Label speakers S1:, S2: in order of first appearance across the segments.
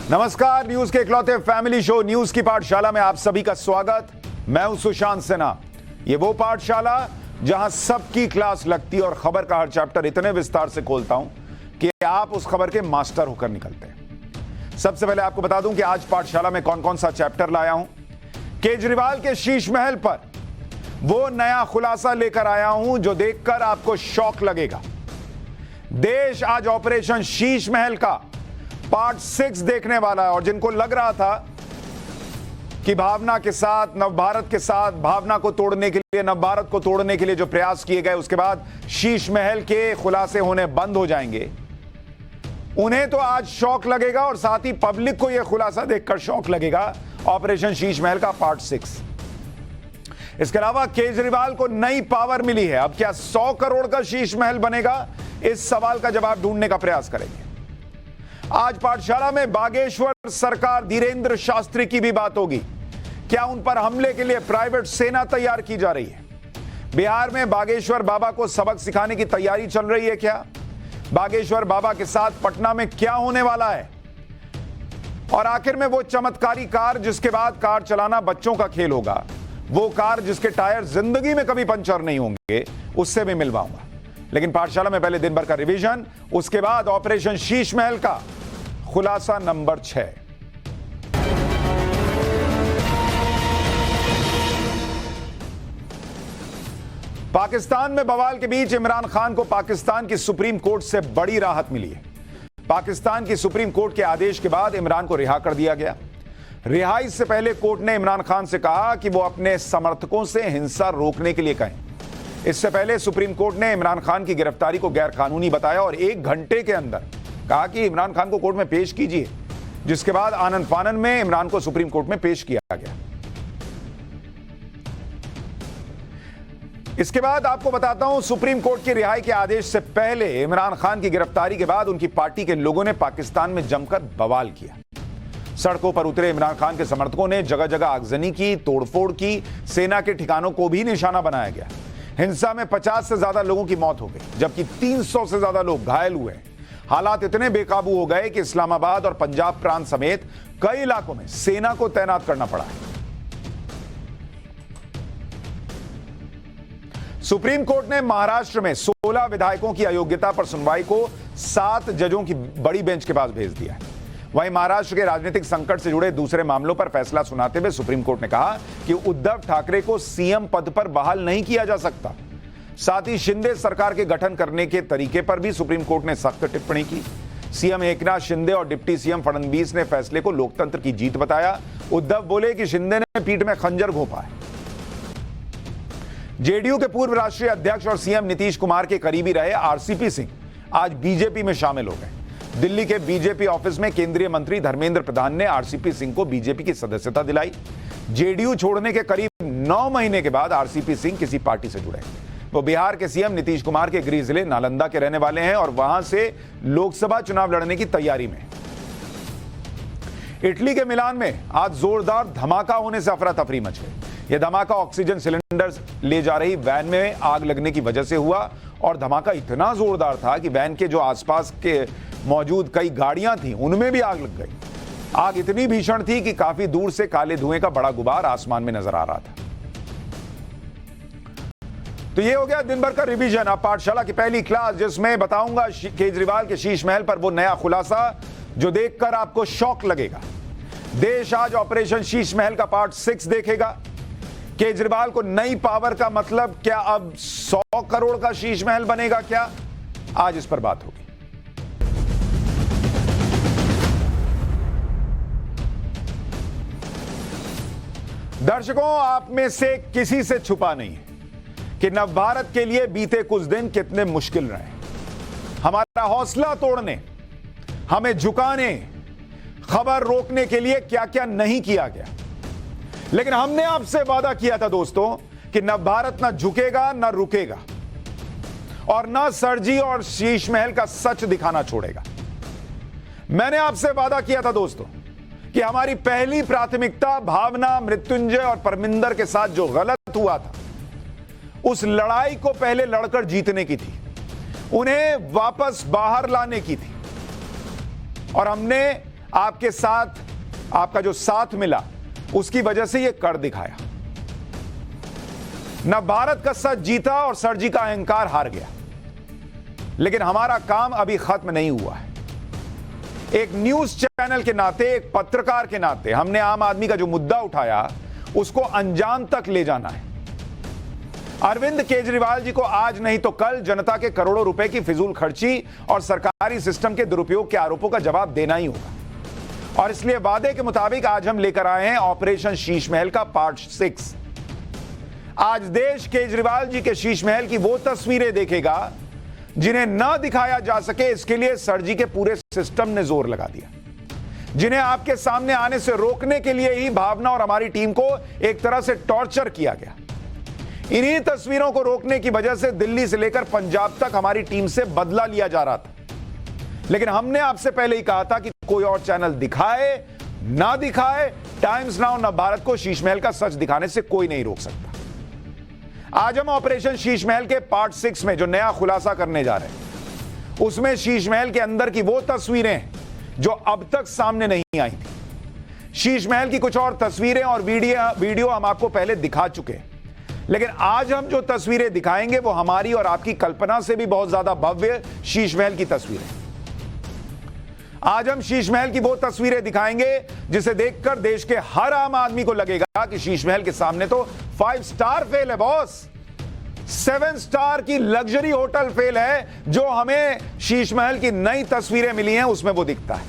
S1: नमस्कार, न्यूज के इकलौते फैमिली शो न्यूज की पाठशाला में आप सभी का स्वागत। मैं हूं सुशांत सिन्हा। ये वो पाठशाला जहां सबकी क्लास लगती है और खबर का हर चैप्टर इतने विस्तार से खोलता हूं कि आप उस खबर के मास्टर होकर निकलते हैं। सबसे पहले आपको बता दूं कि आज पाठशाला में कौन कौन सा चैप्टर लाया हूं। केजरीवाल के शीश महल पर वो नया खुलासा लेकर आया हूं जो देखकर आपको शौक लगेगा। देश आज ऑपरेशन शीश महल का पार्ट 6 देखने वाला है और जिनको लग रहा था कि भावना के साथ, नवभारत के साथ, भावना को तोड़ने के लिए, नवभारत को तोड़ने के लिए जो प्रयास किए गए उसके बाद शीश महल के खुलासे होने बंद हो जाएंगे, उन्हें तो आज शौक लगेगा और साथ ही पब्लिक को यह खुलासा देखकर शौक लगेगा। ऑपरेशन शीश महल का पार्ट 6। इसके अलावा केजरीवाल को नई पावर मिली है। अब क्या 100 करोड़ का शीश महल बनेगा? इस सवाल का जवाब ढूंढने का प्रयास करेंगे। आज पाठशाला में बागेश्वर सरकार धीरेंद्र शास्त्री की भी बात होगी। क्या उन पर हमले के लिए प्राइवेट सेना तैयार की जा रही है? बिहार में बागेश्वर बाबा को सबक सिखाने की तैयारी चल रही है क्या? बागेश्वर बाबा के साथ पटना में क्या होने वाला है? और आखिर में वो चमत्कारी कार जिसके बाद कार चलाना बच्चों का खेल होगा, वो कार जिसके टायर जिंदगी में कभी पंचर नहीं होंगे, उससे भी मिलवाऊंगा। लेकिन पाठशाला में पहले दिन भर का रिवीजन, उसके बाद ऑपरेशन शीश महल का खुलासा नंबर 6। पाकिस्तान में बवाल के बीच इमरान खान को पाकिस्तान की सुप्रीम कोर्ट से बड़ी राहत मिली है। पाकिस्तान की सुप्रीम कोर्ट के आदेश के बाद इमरान को रिहा कर दिया गया। रिहाई से पहले कोर्ट ने इमरान खान से कहा कि वो अपने समर्थकों से हिंसा रोकने के लिए कहें। इससे पहले सुप्रीम कोर्ट ने इमरान खान की गिरफ्तारी को गैरकानूनी बताया और 1 घंटे के अंदर कहा कि इमरान खान को कोर्ट में पेश कीजिए, जिसके बाद आनन फानन में इमरान को सुप्रीम कोर्ट में पेश किया गया। इसके बाद आपको बताता हूं, सुप्रीम कोर्ट के रिहाई के आदेश से पहले इमरान खान की गिरफ्तारी के बाद उनकी पार्टी के लोगों ने पाकिस्तान में जमकर बवाल किया। सड़कों पर उतरे इमरान खान के समर्थकों ने जगह जगह आगजनी की, तोड़फोड़ की, सेना के ठिकानों को भी निशाना बनाया गया। हिंसा में 50 से ज्यादा लोगों की मौत हो गई, जबकि 300 से ज्यादा लोग घायल हुए। हालात इतने बेकाबू हो गए कि इस्लामाबाद और पंजाब प्रांत समेत कई इलाकों में सेना को तैनात करना पड़ा है। सुप्रीम कोर्ट ने महाराष्ट्र में 16 विधायकों की अयोग्यता पर सुनवाई को 7 जजों की बड़ी बेंच के पास भेज दिया है। वहीं महाराष्ट्र के राजनीतिक संकट से जुड़े दूसरे मामलों पर फैसला सुनाते हुए सुप्रीम कोर्ट ने कहा कि उद्धव ठाकरे को सीएम पद पर बहाल नहीं किया जा सकता। साथ ही शिंदे सरकार के गठन करने के तरीके पर भी सुप्रीम कोर्ट ने सख्त टिप्पणी की। सीएम एकनाथ शिंदे और डिप्टी सीएम फडणवीस ने फैसले को लोकतंत्र की जीत बताया। उद्धव बोले कि शिंदे ने पीठ में खंजर घोंपा है। जेडीयू के पूर्व राष्ट्रीय अध्यक्ष और सीएम नीतीश कुमार के करीबी रहे आरसीपी सिंह आज बीजेपी में शामिल हो गए। दिल्ली के बीजेपी ऑफिस में केंद्रीय मंत्री धर्मेंद्र प्रधान ने आरसीपी सिंह को बीजेपी की सदस्यता दिलाई। जेडीयू छोड़ने के करीब 9 महीने के बाद आरसीपी सिंह किसी पार्टी से जुड़े। वो बिहार के सीएम नीतीश कुमार के गृह जिले नालंदा के रहने वाले हैं और वहां से लोकसभा चुनाव लड़ने की तैयारी में। इटली के मिलान में आज जोरदार धमाका होने से अफरा तफरी मच गई। यह धमाका ऑक्सीजन सिलेंडर ले जा रही वैन में आग लगने की वजह से हुआ और धमाका इतना जोरदार था कि वैन के जो आसपास के मौजूद कई गाड़ियां थीं उनमें भी आग लग गई। आग इतनी भीषण थी कि काफी दूर से काले धुएं का बड़ा गुबार आसमान में नजर आ रहा था। तो ये हो गया दिन भर का रिवीजन। अब पाठशाला की पहली क्लास, जिसमें बताऊंगा केजरीवाल के शीश महल पर वो नया खुलासा जो देखकर आपको शौक लगेगा। देश आज ऑपरेशन शीश महल का पार्ट 6 देखेगा। केजरीवाल को नई पावर का मतलब क्या? अब 100 करोड़ का शीश महल बनेगा क्या? आज इस पर बात होगी। दर्शकों, आप में से किसी से छुपा नहीं है कि नवभारत के लिए बीते कुछ दिन कितने मुश्किल रहे। हमारा हौसला तोड़ने, हमें झुकाने, खबर रोकने के लिए क्या क्या नहीं किया गया। लेकिन हमने आपसे वादा किया था दोस्तों कि नवभारत ना झुकेगा ना रुकेगा और ना सरजी और शीश महल का सच दिखाना छोड़ेगा। मैंने आपसे वादा किया था दोस्तों कि हमारी पहली प्राथमिकता भावना, मृत्युंजय और परमिंदर के साथ जो गलत हुआ था उस लड़ाई को पहले लड़कर जीतने की थी, उन्हें वापस बाहर लाने की थी। और हमने आपके साथ आपका जो साथ मिला उसकी वजह से यह कर दिखाया। न भारत का सच जीता और सर जी का अहंकार हार गया। लेकिन हमारा काम अभी खत्म नहीं हुआ है। एक न्यूज चैनल के नाते, एक पत्रकार के नाते हमने आम आदमी का जो मुद्दा उठाया उसको अंजाम तक ले जाना है। अरविंद केजरीवाल जी को आज नहीं तो कल जनता के करोड़ों रुपए की फिजूल खर्ची और सरकारी सिस्टम के दुरुपयोग के आरोपों का जवाब देना ही होगा। और इसलिए वादे के मुताबिक आज हम लेकर आए हैं ऑपरेशन शीश महल का पार्ट 6। आज देश केजरीवाल जी के शीश महल की वो तस्वीरें देखेगा जिन्हें न दिखाया जा सके, इसके लिए सर जी के पूरे सिस्टम ने जोर लगा दिया। जिन्हें आपके सामने आने से रोकने के लिए ही भावना और हमारी टीम को एक तरह से टॉर्चर किया गया। इन्हीं तस्वीरों को रोकने की वजह से दिल्ली से लेकर पंजाब तक हमारी टीम से बदला लिया जा रहा था। लेकिन हमने आपसे पहले ही कहा था कि कोई और चैनल दिखाए ना दिखाए, टाइम्स नाउ न भारत को शीश महल का सच दिखाने से कोई नहीं रोक सकता। आज हम ऑपरेशन शीश महल के पार्ट 6 में जो नया खुलासा करने जा रहे हैं, उसमें शीश महल के अंदर की वो तस्वीरें जो अब तक सामने नहीं आई थी। शीश महल की कुछ और तस्वीरें और वीडियो हम आपको पहले दिखा चुके हैं, लेकिन आज हम जो तस्वीरें दिखाएंगे वो हमारी और आपकी कल्पना से भी बहुत ज्यादा भव्य शीश महल की तस्वीरें। आज हम शीश महल की वो तस्वीरें दिखाएंगे जिसे देखकर देश के हर आम आदमी को लगेगा कि शीश महल के सामने तो 5 स्टार फेल है बॉस, 7 स्टार की लग्जरी होटल फेल है। जो हमें शीश महल की नई तस्वीरें मिली हैं उसमें वो दिखता है।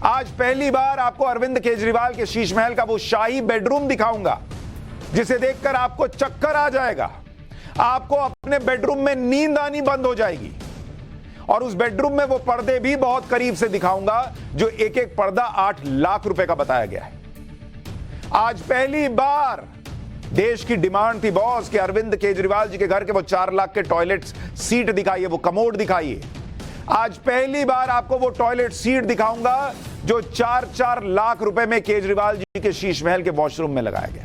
S1: आज पहली बार आपको अरविंद केजरीवाल के शीश महल का वो शाही बेडरूम दिखाऊंगा जिसे देखकर आपको चक्कर आ जाएगा। आपको अपने बेडरूम में नींद आनी बंद हो जाएगी। और उस बेडरूम में वो पर्दे भी बहुत करीब से दिखाऊंगा जो एक एक पर्दा 8 लाख रुपए का बताया गया है। आज पहली बार देश की डिमांड थी बॉस कि अरविंद केजरीवाल जी के घर के वो 4 लाख के टॉयलेट सीट दिखाइए, वो कमोड दिखाइए। आज पहली बार आपको वो टॉयलेट सीट दिखाऊंगा जो 4-4 लाख रुपए में केजरीवाल जी के शीश महल के वॉशरूम में लगाया गया।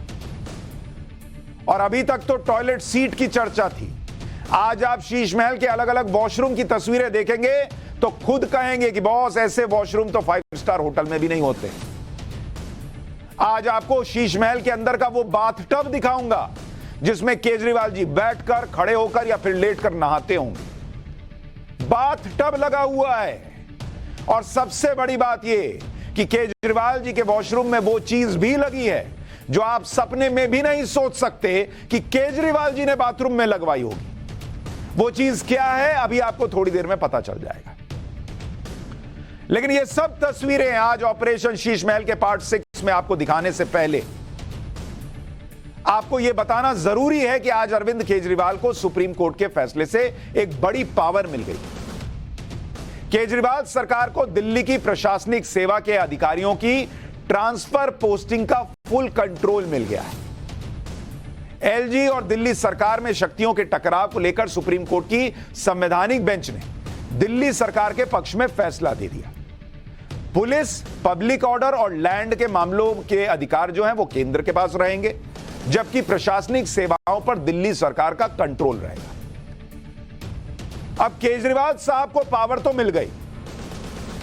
S1: और अभी तक तो टॉयलेट सीट की चर्चा थी। आज आप शीश महल के अलग अलग वॉशरूम की तस्वीरें देखेंगे तो खुद कहेंगे कि बॉस ऐसे वॉशरूम तो 5 स्टार होटल में भी नहीं होते। आज आपको शीश महल के अंदर का वो बाथटब दिखाऊंगा जिसमें केजरीवाल जी बैठकर, खड़े होकर या फिर लेटकर नहाते होंगे। बाथटब लगा हुआ है। और सबसे बड़ी बात यह कि केजरीवाल जी के वॉशरूम में वो चीज भी लगी है जो आप सपने में भी नहीं सोच सकते कि केजरीवाल जी ने बाथरूम में लगवाई होगी। वो चीज क्या है अभी आपको थोड़ी देर में पता चल जाएगा। लेकिन ये सब तस्वीरें आज ऑपरेशन शीश महल के पार्ट 6 में आपको दिखाने से पहले आपको यह बताना जरूरी है कि आज अरविंद केजरीवाल को सुप्रीम कोर्ट के फैसले से एक बड़ी पावर मिल गई। केजरीवाल सरकार को दिल्ली की प्रशासनिक सेवा के अधिकारियों की ट्रांसफर पोस्टिंग का फुल कंट्रोल मिल गया है। एलजी और दिल्ली सरकार में शक्तियों के टकराव को लेकर सुप्रीम कोर्ट की संवैधानिक बेंच ने दिल्ली सरकार के पक्ष में फैसला दे दिया। पुलिस, पब्लिक ऑर्डर और लैंड के मामलों के अधिकार जो हैं वो केंद्र के पास रहेंगे, जबकि प्रशासनिक सेवाओं पर दिल्ली सरकार का कंट्रोल रहेगा। अब केजरीवाल साहब को पावर तो मिल गई,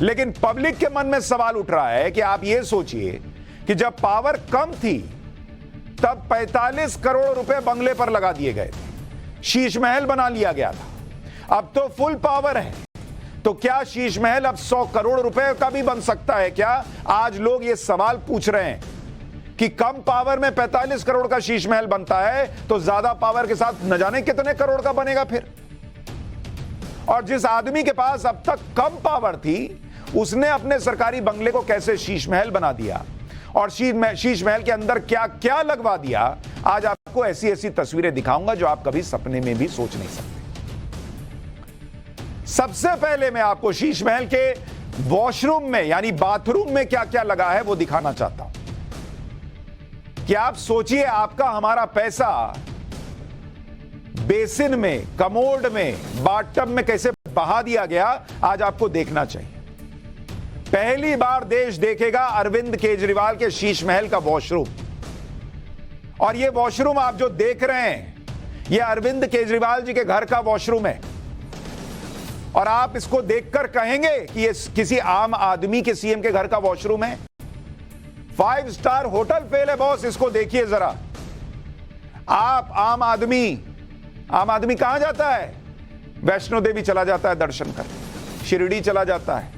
S1: लेकिन पब्लिक के मन में सवाल उठ रहा है कि आप यह सोचिए कि जब पावर कम थी तब 45 करोड़ रुपए बंगले पर लगा दिए गए थे, शीश महल बना लिया गया था। अब तो फुल पावर है, तो क्या शीश महल अब 100 करोड़ रुपए का भी बन सकता है क्या? आज लोग ये सवाल पूछ रहे हैं कि कम पावर में 45 करोड़ का शीश महल बनता है तो ज्यादा पावर के साथ न जाने कितने करोड़ का बनेगा फिर। और जिस आदमी के पास अब तक कम पावर थी उसने अपने सरकारी बंगले को कैसे शीश महल बना दिया और शीश महल के अंदर क्या क्या लगवा दिया, आज आपको ऐसी ऐसी तस्वीरें दिखाऊंगा जो आप कभी सपने में भी सोच नहीं सकते। सबसे पहले मैं आपको शीश महल के वॉशरूम में यानी बाथरूम में क्या क्या लगा है वो दिखाना चाहता हूं कि आप सोचिए आपका हमारा पैसा बेसिन में, कमोड में, बाथटब में कैसे बहा दिया गया, आज आपको देखना चाहिए। पहली बार देश देखेगा अरविंद केजरीवाल के शीश महल का वॉशरूम। और यह वॉशरूम आप जो देख रहे हैं यह अरविंद केजरीवाल जी के घर का वॉशरूम है। और आप इसको देखकर कहेंगे कि ये किसी आम आदमी के सीएम के घर का वॉशरूम है? 5 स्टार होटल फेल है बॉस, इसको देखिए जरा। आप आम आदमी कहां जाता है? वैष्णो देवी चला जाता है दर्शन कर, शिरडी चला जाता है,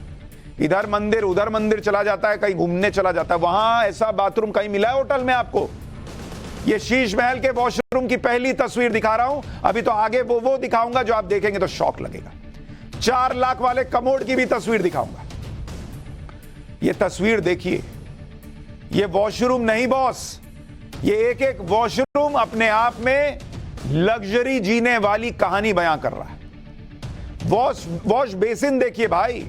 S1: इधर मंदिर उधर मंदिर चला जाता है, कहीं घूमने चला जाता है। वहां ऐसा बाथरूम कहीं मिला है होटल में आपको? ये शीश महल के वॉशरूम की पहली तस्वीर दिखा रहा हूं, अभी तो आगे वो दिखाऊंगा जो आप देखेंगे तो शॉक लगेगा। 4 लाख वाले कमोड की भी तस्वीर दिखाऊंगा। ये तस्वीर देखिए, ये वॉशरूम नहीं बॉस, ये एक एक वॉशरूम अपने आप में लग्जरी जीने वाली कहानी बयां कर रहा है। वॉश बेसिन देखिए भाई,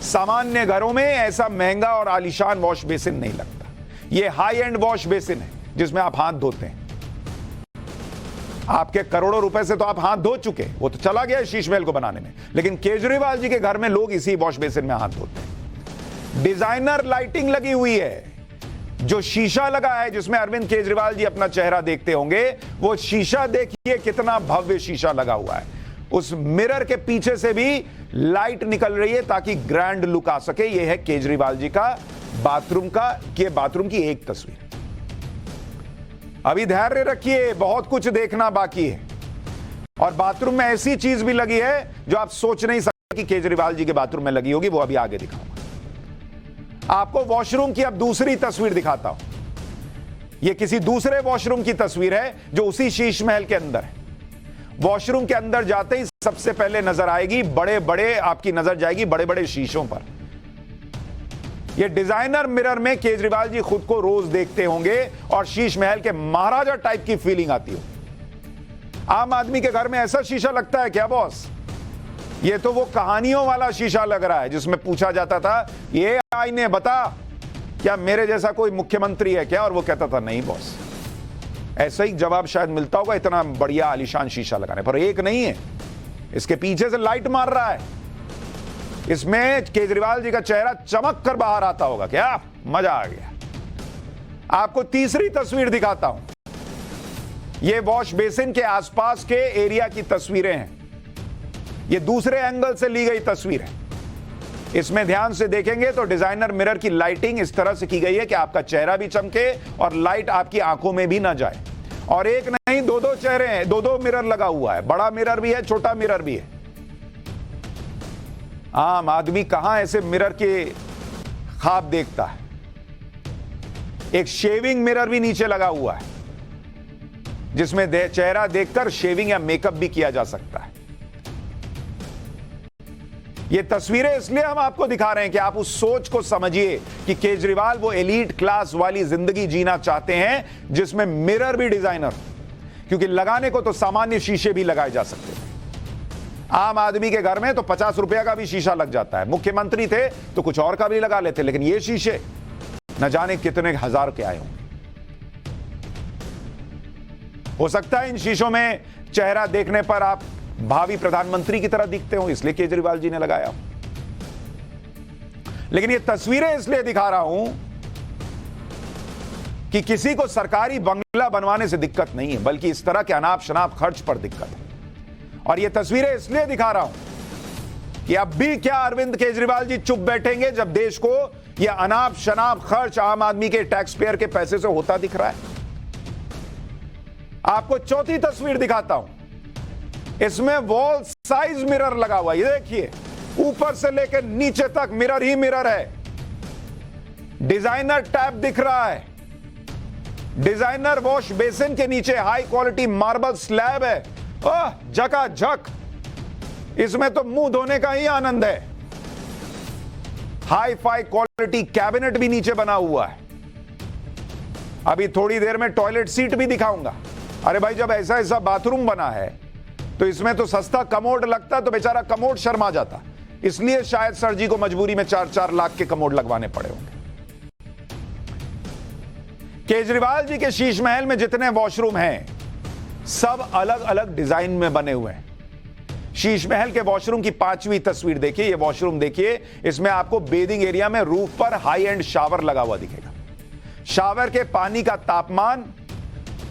S1: सामान्य घरों में ऐसा महंगा और आलीशान वॉश बेसिन नहीं लगता। ये हाई एंड वॉश बेसिन है जिसमें आप हाथ धोते हैं। आपके करोड़ों रुपए से तो आप हाथ धो चुके, वो तो चला गया शीश महल को बनाने में, लेकिन केजरीवाल जी के घर में लोग इसी वॉश बेसिन में हाथ धोते हैं। डिजाइनर लाइटिंग लगी हुई है, जो शीशा लगा है जिसमें अरविंद केजरीवाल जी अपना चेहरा देखते होंगे, वो शीशा देखिए कितना भव्य शीशा लगा हुआ है। उस मिरर के पीछे से भी लाइट निकल रही है ताकि ग्रैंड लुक आ सके। यह है केजरीवाल जी का बाथरूम की एक तस्वीर। अभी धैर्य रखिए, बहुत कुछ देखना बाकी है। और बाथरूम में ऐसी चीज भी लगी है जो आप सोच नहीं सकते कि केजरीवाल जी के बाथरूम में लगी होगी, वो अभी आगे दिखाऊंगा आपको। वॉशरूम की अब दूसरी तस्वीर दिखाता हूं। यह किसी दूसरे वॉशरूम की तस्वीर है जो उसी शीश महल के अंदर है। वॉशरूम के अंदर जाते ही सबसे पहले नजर आएगी आपकी नजर जाएगी बड़े बड़े शीशों पर। यह डिजाइनर मिरर में केजरीवाल जी खुद को रोज देखते होंगे और शीश महल के महाराजा टाइप की फीलिंग आती हो। आम आदमी के घर में ऐसा शीशा लगता है क्या बॉस? यह तो वो कहानियों वाला शीशा लग रहा है जिसमें पूछा जाता था, ये आईने बता क्या मेरे जैसा कोई मुख्यमंत्री है क्या? और वो कहता था नहीं बॉस। ऐसा ही जवाब शायद मिलता होगा इतना बढ़िया आलीशान शीशा लगाने पर। एक नहीं है, इसके पीछे से लाइट मार रहा है, इसमें केजरीवाल जी का चेहरा चमक कर बाहर आता होगा। क्या मजा आ गया। आपको तीसरी तस्वीर दिखाता हूं। यह वॉश बेसिन के आसपास के एरिया की तस्वीरें हैं। यह दूसरे एंगल से ली गई तस्वीर है। इसमें ध्यान से देखेंगे तो डिजाइनर मिरर की लाइटिंग इस तरह से की गई है कि आपका चेहरा भी चमके और लाइट आपकी आंखों में भी ना जाए। और एक नहीं, दो चेहरे हैं, दो मिरर लगा हुआ है। बड़ा मिरर भी है, छोटा मिरर भी है। आम आदमी कहां ऐसे मिरर के ख्वाब देखता है। एक शेविंग मिरर भी नीचे लगा हुआ है जिसमें चेहरा देखकर शेविंग या मेकअप भी किया जा सकता है। ये तस्वीरें इसलिए हम आपको दिखा रहे हैं कि आप उस सोच को समझिए कि केजरीवाल वो एलीट क्लास वाली जिंदगी जीना चाहते हैं जिसमें मिरर भी डिजाइनर, क्योंकि लगाने को तो सामान्य शीशे भी लगाए जा सकते हैं। आम आदमी के घर में तो 50 रुपया का भी शीशा लग जाता है। मुख्यमंत्री थे तो कुछ और का भी लगा लेते, लेकिन ये शीशे न जाने कितने हजार के आए होंगे। हो सकता है इन शीशों में चेहरा देखने पर आप भावी प्रधानमंत्री की तरह दिखते हो, इसलिए केजरीवाल जी ने लगाया हो। लेकिन ये तस्वीरें इसलिए दिखा रहा हूं कि किसी को सरकारी बंगला बनवाने से दिक्कत नहीं है, बल्कि इस तरह के अनाप शनाप खर्च पर दिक्कत है। और ये तस्वीरें इसलिए दिखा रहा हूं कि अब भी क्या अरविंद केजरीवाल जी चुप बैठेंगे जब देश को यह अनाप शनाप खर्च आम आदमी के टैक्स पेयर के पैसे से होता दिख रहा है। आपको चौथी तस्वीर दिखाता हूं। इसमें वॉल साइज मिरर लगा हुआ है। ये देखिए, ऊपर से लेकर नीचे तक मिरर ही मिरर है। डिजाइनर टैप दिख रहा है। डिजाइनर वॉश बेसिन के नीचे हाई क्वालिटी मार्बल स्लैब है। ओह, झकाझक। इसमें तो मुंह धोने का ही आनंद है। हाई फाई क्वालिटी कैबिनेट भी नीचे बना हुआ है। अभी थोड़ी देर में टॉयलेट सीट भी दिखाऊंगा। अरे भाई, जब ऐसा ऐसा बाथरूम बना है तो इसमें तो सस्ता कमोड लगता तो बेचारा कमोड शर्मा जाता। इसलिए शायद सर जी को मजबूरी में 4-4 लाख के कमोड लगवाने पड़े होंगे। केजरीवाल जी के शीश महल में जितने वॉशरूम हैं, सब अलग अलग डिजाइन में बने हुए हैं। शीश महल के वॉशरूम की 5वीं तस्वीर देखिए। ये वॉशरूम देखिए, इसमें आपको बेदिंग एरिया में रूफ पर हाई एंड शावर लगा हुआ दिखेगा। शावर के पानी का तापमान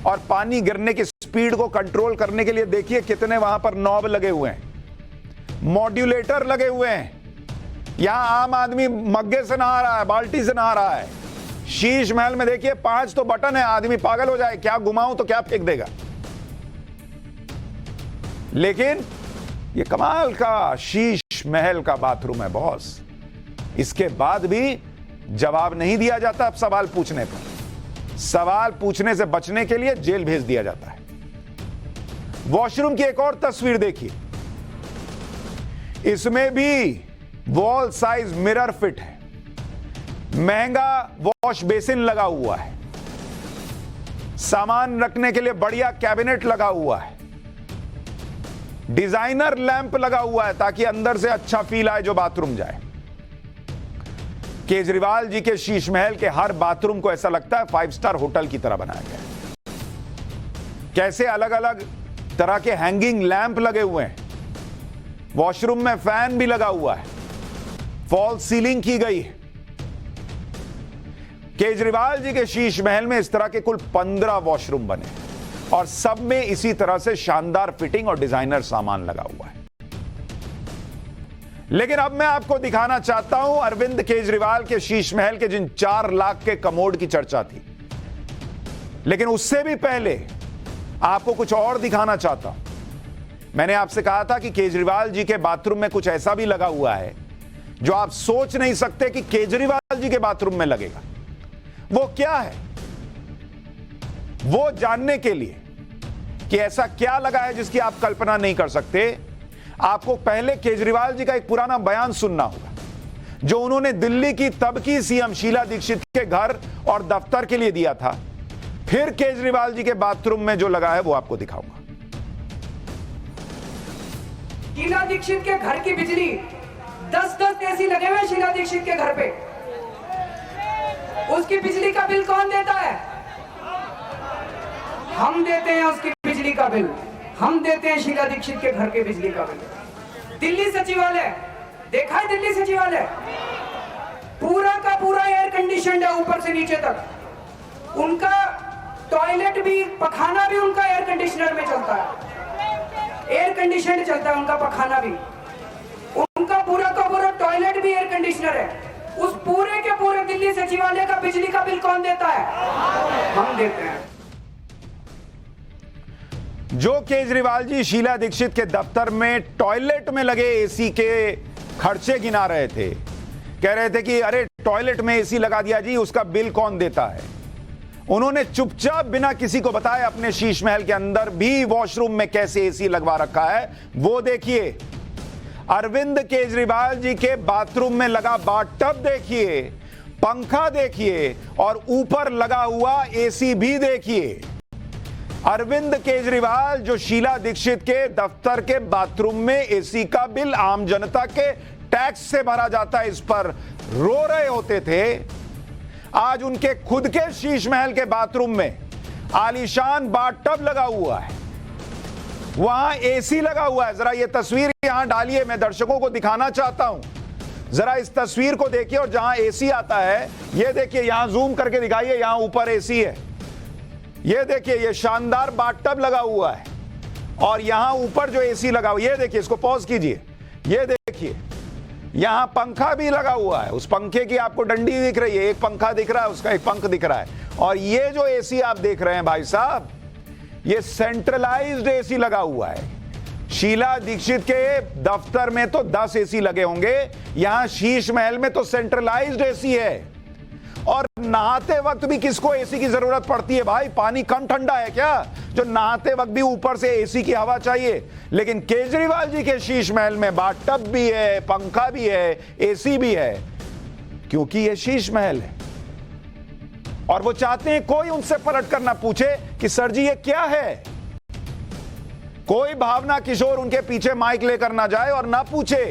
S1: और पानी गिरने की स्पीड को कंट्रोल करने के लिए देखिए कितने वहां पर नॉब लगे हुए हैं। मॉड्यूलेटर लगे हुए हैं। यहां आम आदमी मग्गे से नहा रहा है, बाल्टी से नहा रहा है। शीश महल में देखिए 5 तो बटन है, आदमी पागल हो जाए, क्या घुमाऊं तो क्या फेंक देगा। लेकिन ये कमाल का शीश महल का बाथरूम है बॉस, इसके बाद भी जवाब नहीं दिया जाता। अब सवाल पूछने पर, सवाल पूछने से बचने के लिए जेल भेज दिया जाता है। वॉशरूम की एक और तस्वीर देखिए, इसमें भी वॉल साइज मिरर फिट है, महंगा वॉश बेसिन लगा हुआ है, सामान रखने के लिए बढ़िया कैबिनेट लगा हुआ है, डिजाइनर लैंप लगा हुआ है ताकि अंदर से अच्छा फील आए जो बाथरूम जाए। केजरीवाल जी के शीश महल के हर बाथरूम को ऐसा लगता है 5 स्टार होटल की तरह बनाया गया है। कैसे अलग अलग तरह के हैंगिंग लैंप लगे हुए हैं, वॉशरूम में फैन भी लगा हुआ है, फॉल सीलिंग की गई है। केजरीवाल जी के शीश महल में इस तरह के कुल 15 वॉशरूम बने और सब में इसी तरह से शानदार फिटिंग और डिजाइनर सामान लगा हुआ है। लेकिन अब मैं आपको दिखाना चाहता हूं अरविंद केजरीवाल के शीश महल के जिन 4 लाख के कमोड की चर्चा थी, लेकिन उससे भी पहले आपको कुछ और दिखाना चाहता हूं। मैंने आपसे कहा था कि केजरीवाल जी के बाथरूम में कुछ ऐसा भी लगा हुआ है जो आप सोच नहीं सकते कि केजरीवाल जी के बाथरूम में लगेगा। वो क्या है? वो जानने के लिए कि ऐसा क्या लगा है जिसकी आप कल्पना नहीं कर सकते, आपको पहले केजरीवाल जी का एक पुराना बयान सुनना होगा जो उन्होंने दिल्ली की तब की सीएम शीला दीक्षित के घर और दफ्तर के लिए दिया था। फिर केजरीवाल जी के बाथरूम में जो लगा है वो आपको दिखाऊंगा।
S2: शीला दीक्षित के घर की बिजली 10-10 एसी लगे हुए शीला दीक्षित के घर पे, उसकी बिजली का बिल कौन देता है? हम देते हैं उसकी बिजली का बिल, हम देते हैं शीला दीक्षित के घर के बिजली का बिल। दिल्ली सचिवालय देखा है? दिल्ली सचिवालय पूरा का पूरा एयर कंडीशनड है ऊपर से नीचे तक। उनका टॉयलेट भी, पखाना भी उनका एयर कंडीशनर में चलता है, एयर कंडीशनड चलता है उनका पखाना भी। उनका पूरा का पूरा टॉयलेट भी एयर कंडीशनर है। उस पूरे के पूरे दिल्ली सचिवालय का बिजली का बिल कौन देता है? हम देते हैं।
S1: जो केजरीवाल जी शीला दीक्षित के दफ्तर में टॉयलेट में लगे एसी के खर्चे गिना रहे थे, कह रहे थे कि अरे टॉयलेट में एसी लगा दिया जी, उसका बिल कौन देता है। उन्होंने चुपचाप बिना किसी को बताए अपने शीश महल के अंदर भी वॉशरूम में कैसे एसी लगवा रखा है वो देखिए। अरविंद केजरीवाल जी के बाथरूम में लगा बाथटब देखिए, पंखा देखिए और ऊपर लगा हुआ एसी भी देखिए। अरविंद केजरीवाल जो शीला दीक्षित के दफ्तर के बाथरूम में एसी का बिल आम जनता के टैक्स से भरा जाता है, इस पर रो रहे होते थे, आज उनके खुद के शीश महल के बाथरूम में आलीशान बाथटब लगा हुआ है, वहां एसी लगा हुआ है। जरा ये तस्वीर यहां डालिए, मैं दर्शकों को दिखाना चाहता हूं। जरा इस तस्वीर को देखिए और जहां एसी आता है ये देखिए, यहां जूम करके दिखाइए, यहां ऊपर एसी है। ये देखिए, ये शानदार बाथटब लगा हुआ है और यहां ऊपर जो एसी लगा हुआ है, ये देखिए, इसको पॉज कीजिए, ये देखिए, यहां पंखा भी लगा हुआ है। उस पंखे की आपको डंडी दिख रही है, एक पंखा दिख रहा है, उसका एक पंख दिख रहा है। और ये जो एसी आप देख रहे हैं भाई साहब, ये सेंट्रलाइज्ड एसी लगा हुआ है। शीला दीक्षित के दफ्तर में तो 10 एसी लगे होंगे, यहां शीश महल में तो सेंट्रलाइज्ड एसी है। और नहाते वक्त भी किसको एसी की जरूरत पड़ती है भाई? पानी कम ठंडा है क्या जो नहाते वक्त भी ऊपर से एसी की हवा चाहिए? लेकिन केजरीवाल जी के शीश महल में बाथटब भी है, पंखा भी है, एसी भी है, क्योंकि ये शीश महल है। और वो चाहते हैं कोई उनसे पलट कर ना पूछे कि सर जी ये क्या है। कोई भावना किशोर उनके पीछे माइक लेकर ना जाए और ना पूछे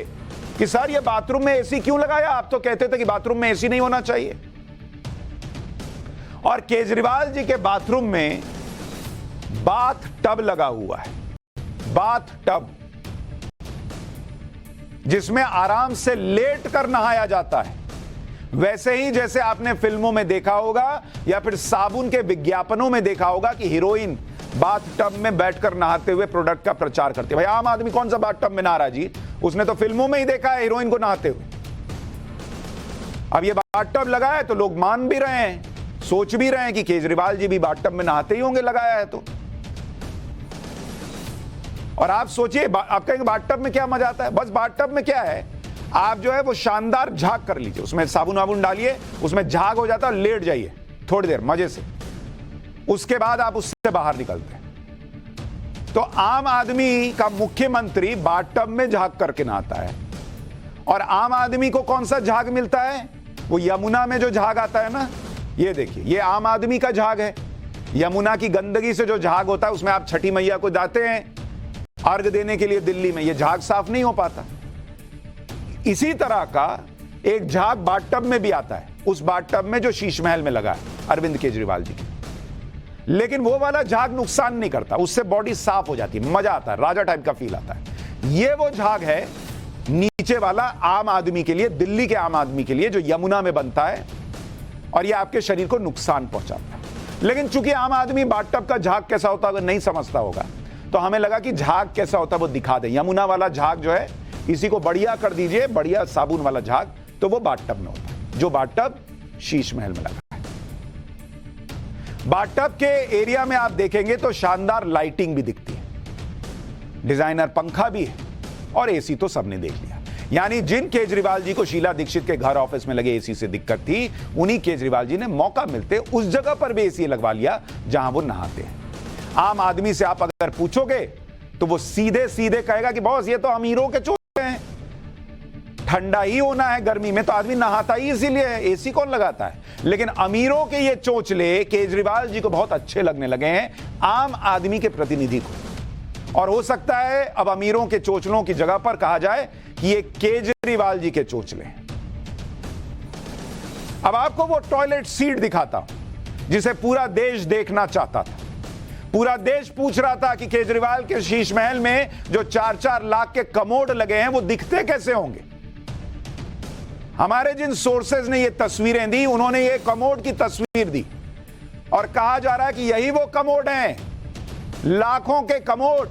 S1: कि सर ये बाथरूम में एसी क्यों लगाया? आप तो कहते थे कि बाथरूम में एसी नहीं होना चाहिए। और केजरीवाल जी के बाथरूम में बाथ टब लगा हुआ है, बाथ टब, जिसमें आराम से लेट कर नहाया जाता है। वैसे ही जैसे आपने फिल्मों में देखा होगा या फिर साबुन के विज्ञापनों में देखा होगा कि हीरोइन बाथ टब में बैठकर नहाते हुए प्रोडक्ट का प्रचार करती है। भाई आम आदमी कौन सा बाथ टब में नहा रहा है जी? उसने तो फिल्मों में ही देखा है हीरोइन को नहाते हुए। अब ये बाथटब लगा है तो लोग मान भी रहे हैं, सोच भी रहे हैं कि केजरीवाल जी भी बाथटब में नहाते ही होंगे लगाया है तो। और आप सोचिए, आप कहेंगे बाथटब में क्या मजा आता है? बस बाथटब में क्या है, आप जो है वो शानदार झाग कर लीजिए, उसमें साबुन वाबुन डालिए, उसमें झाग हो जाता है, लेट जाइए थोड़ी देर मजे से, उसके बाद आप उससे बाहर निकलते हैं। तो आम आदमी का मुख्यमंत्री बाथटब में झाग करके नहाता है, और आम आदमी को कौन सा झाग मिलता है? वो यमुना में जो झाग आता है ना, ये देखिए, ये आम आदमी का झाग है। यमुना की गंदगी से जो झाग होता है उसमें आप छठी मैया को जाते हैं अर्घ देने के लिए दिल्ली में, ये झाग साफ नहीं हो पाता। इसी तरह का एक झाग बाथटब में भी आता है, उस बाथटब में जो शीश महल में लगा है अरविंद केजरीवाल जी के। लेकिन वो वाला झाग नुकसान नहीं करता, उससे बॉडी साफ हो जाती है, मजा आता है, राजा टाइप का फील आता है। ये वो झाग है नीचे वाला आम आदमी के लिए, दिल्ली के आम आदमी के लिए, जो यमुना में बनता है और ये आपके शरीर को नुकसान पहुंचाता है। लेकिन चूंकि आम आदमी बाथटब का झाग कैसा होता है अगर नहीं समझता होगा, तो हमें लगा कि झाग कैसा होता है वो दिखा दें। यमुना वाला झाग जो है, इसी को बढ़िया कर दीजिए, बढ़िया साबुन वाला झाग, तो वो बाथटब में होता है, जो बाथटब शीश महल में लगा है। बाथटब के एरिया में आप देखेंगे तो शानदार लाइटिंग भी दिखती है, डिजाइनर पंखा भी है, और एसी तो सबने देख लिया। यानी जिन केजरीवाल जी को शीला दीक्षित के घर ऑफिस में लगे एसी से दिक्कत थी, उन्हीं केजरीवाल जी ने मौका मिलते उस जगह पर भी एसी लगवा लिया जहां वो नहाते हैं। आम आदमी से आप अगर पूछोगे तो वो सीधे सीधे कहेगा कि बॉस ये तो अमीरों के चोचले हैं, ठंडा ही होना है गर्मी में तो आदमी नहाता ही इसीलिए है, एसी कौन लगाता है। लेकिन अमीरों के ये चोचले केजरीवाल जी को बहुत अच्छे लगने लगे हैं, आम आदमी के प्रतिनिधि को। और हो सकता है अब अमीरों के चोचलों की जगह पर कहा जाए कि ये केजरीवाल जी के चोचले हैं। अब आपको वो टॉयलेट सीट दिखाता हूं जिसे पूरा देश देखना चाहता था। पूरा देश पूछ रहा था कि केजरीवाल के शीश महल में जो 4-4 लाख के कमोड लगे हैं वो दिखते कैसे होंगे। हमारे जिन सोर्सेज ने ये तस्वीरें दी, उन्होंने ये कमोड की तस्वीर दी और कहा जा रहा है कि यही वो कमोड हैं, लाखों के कमोड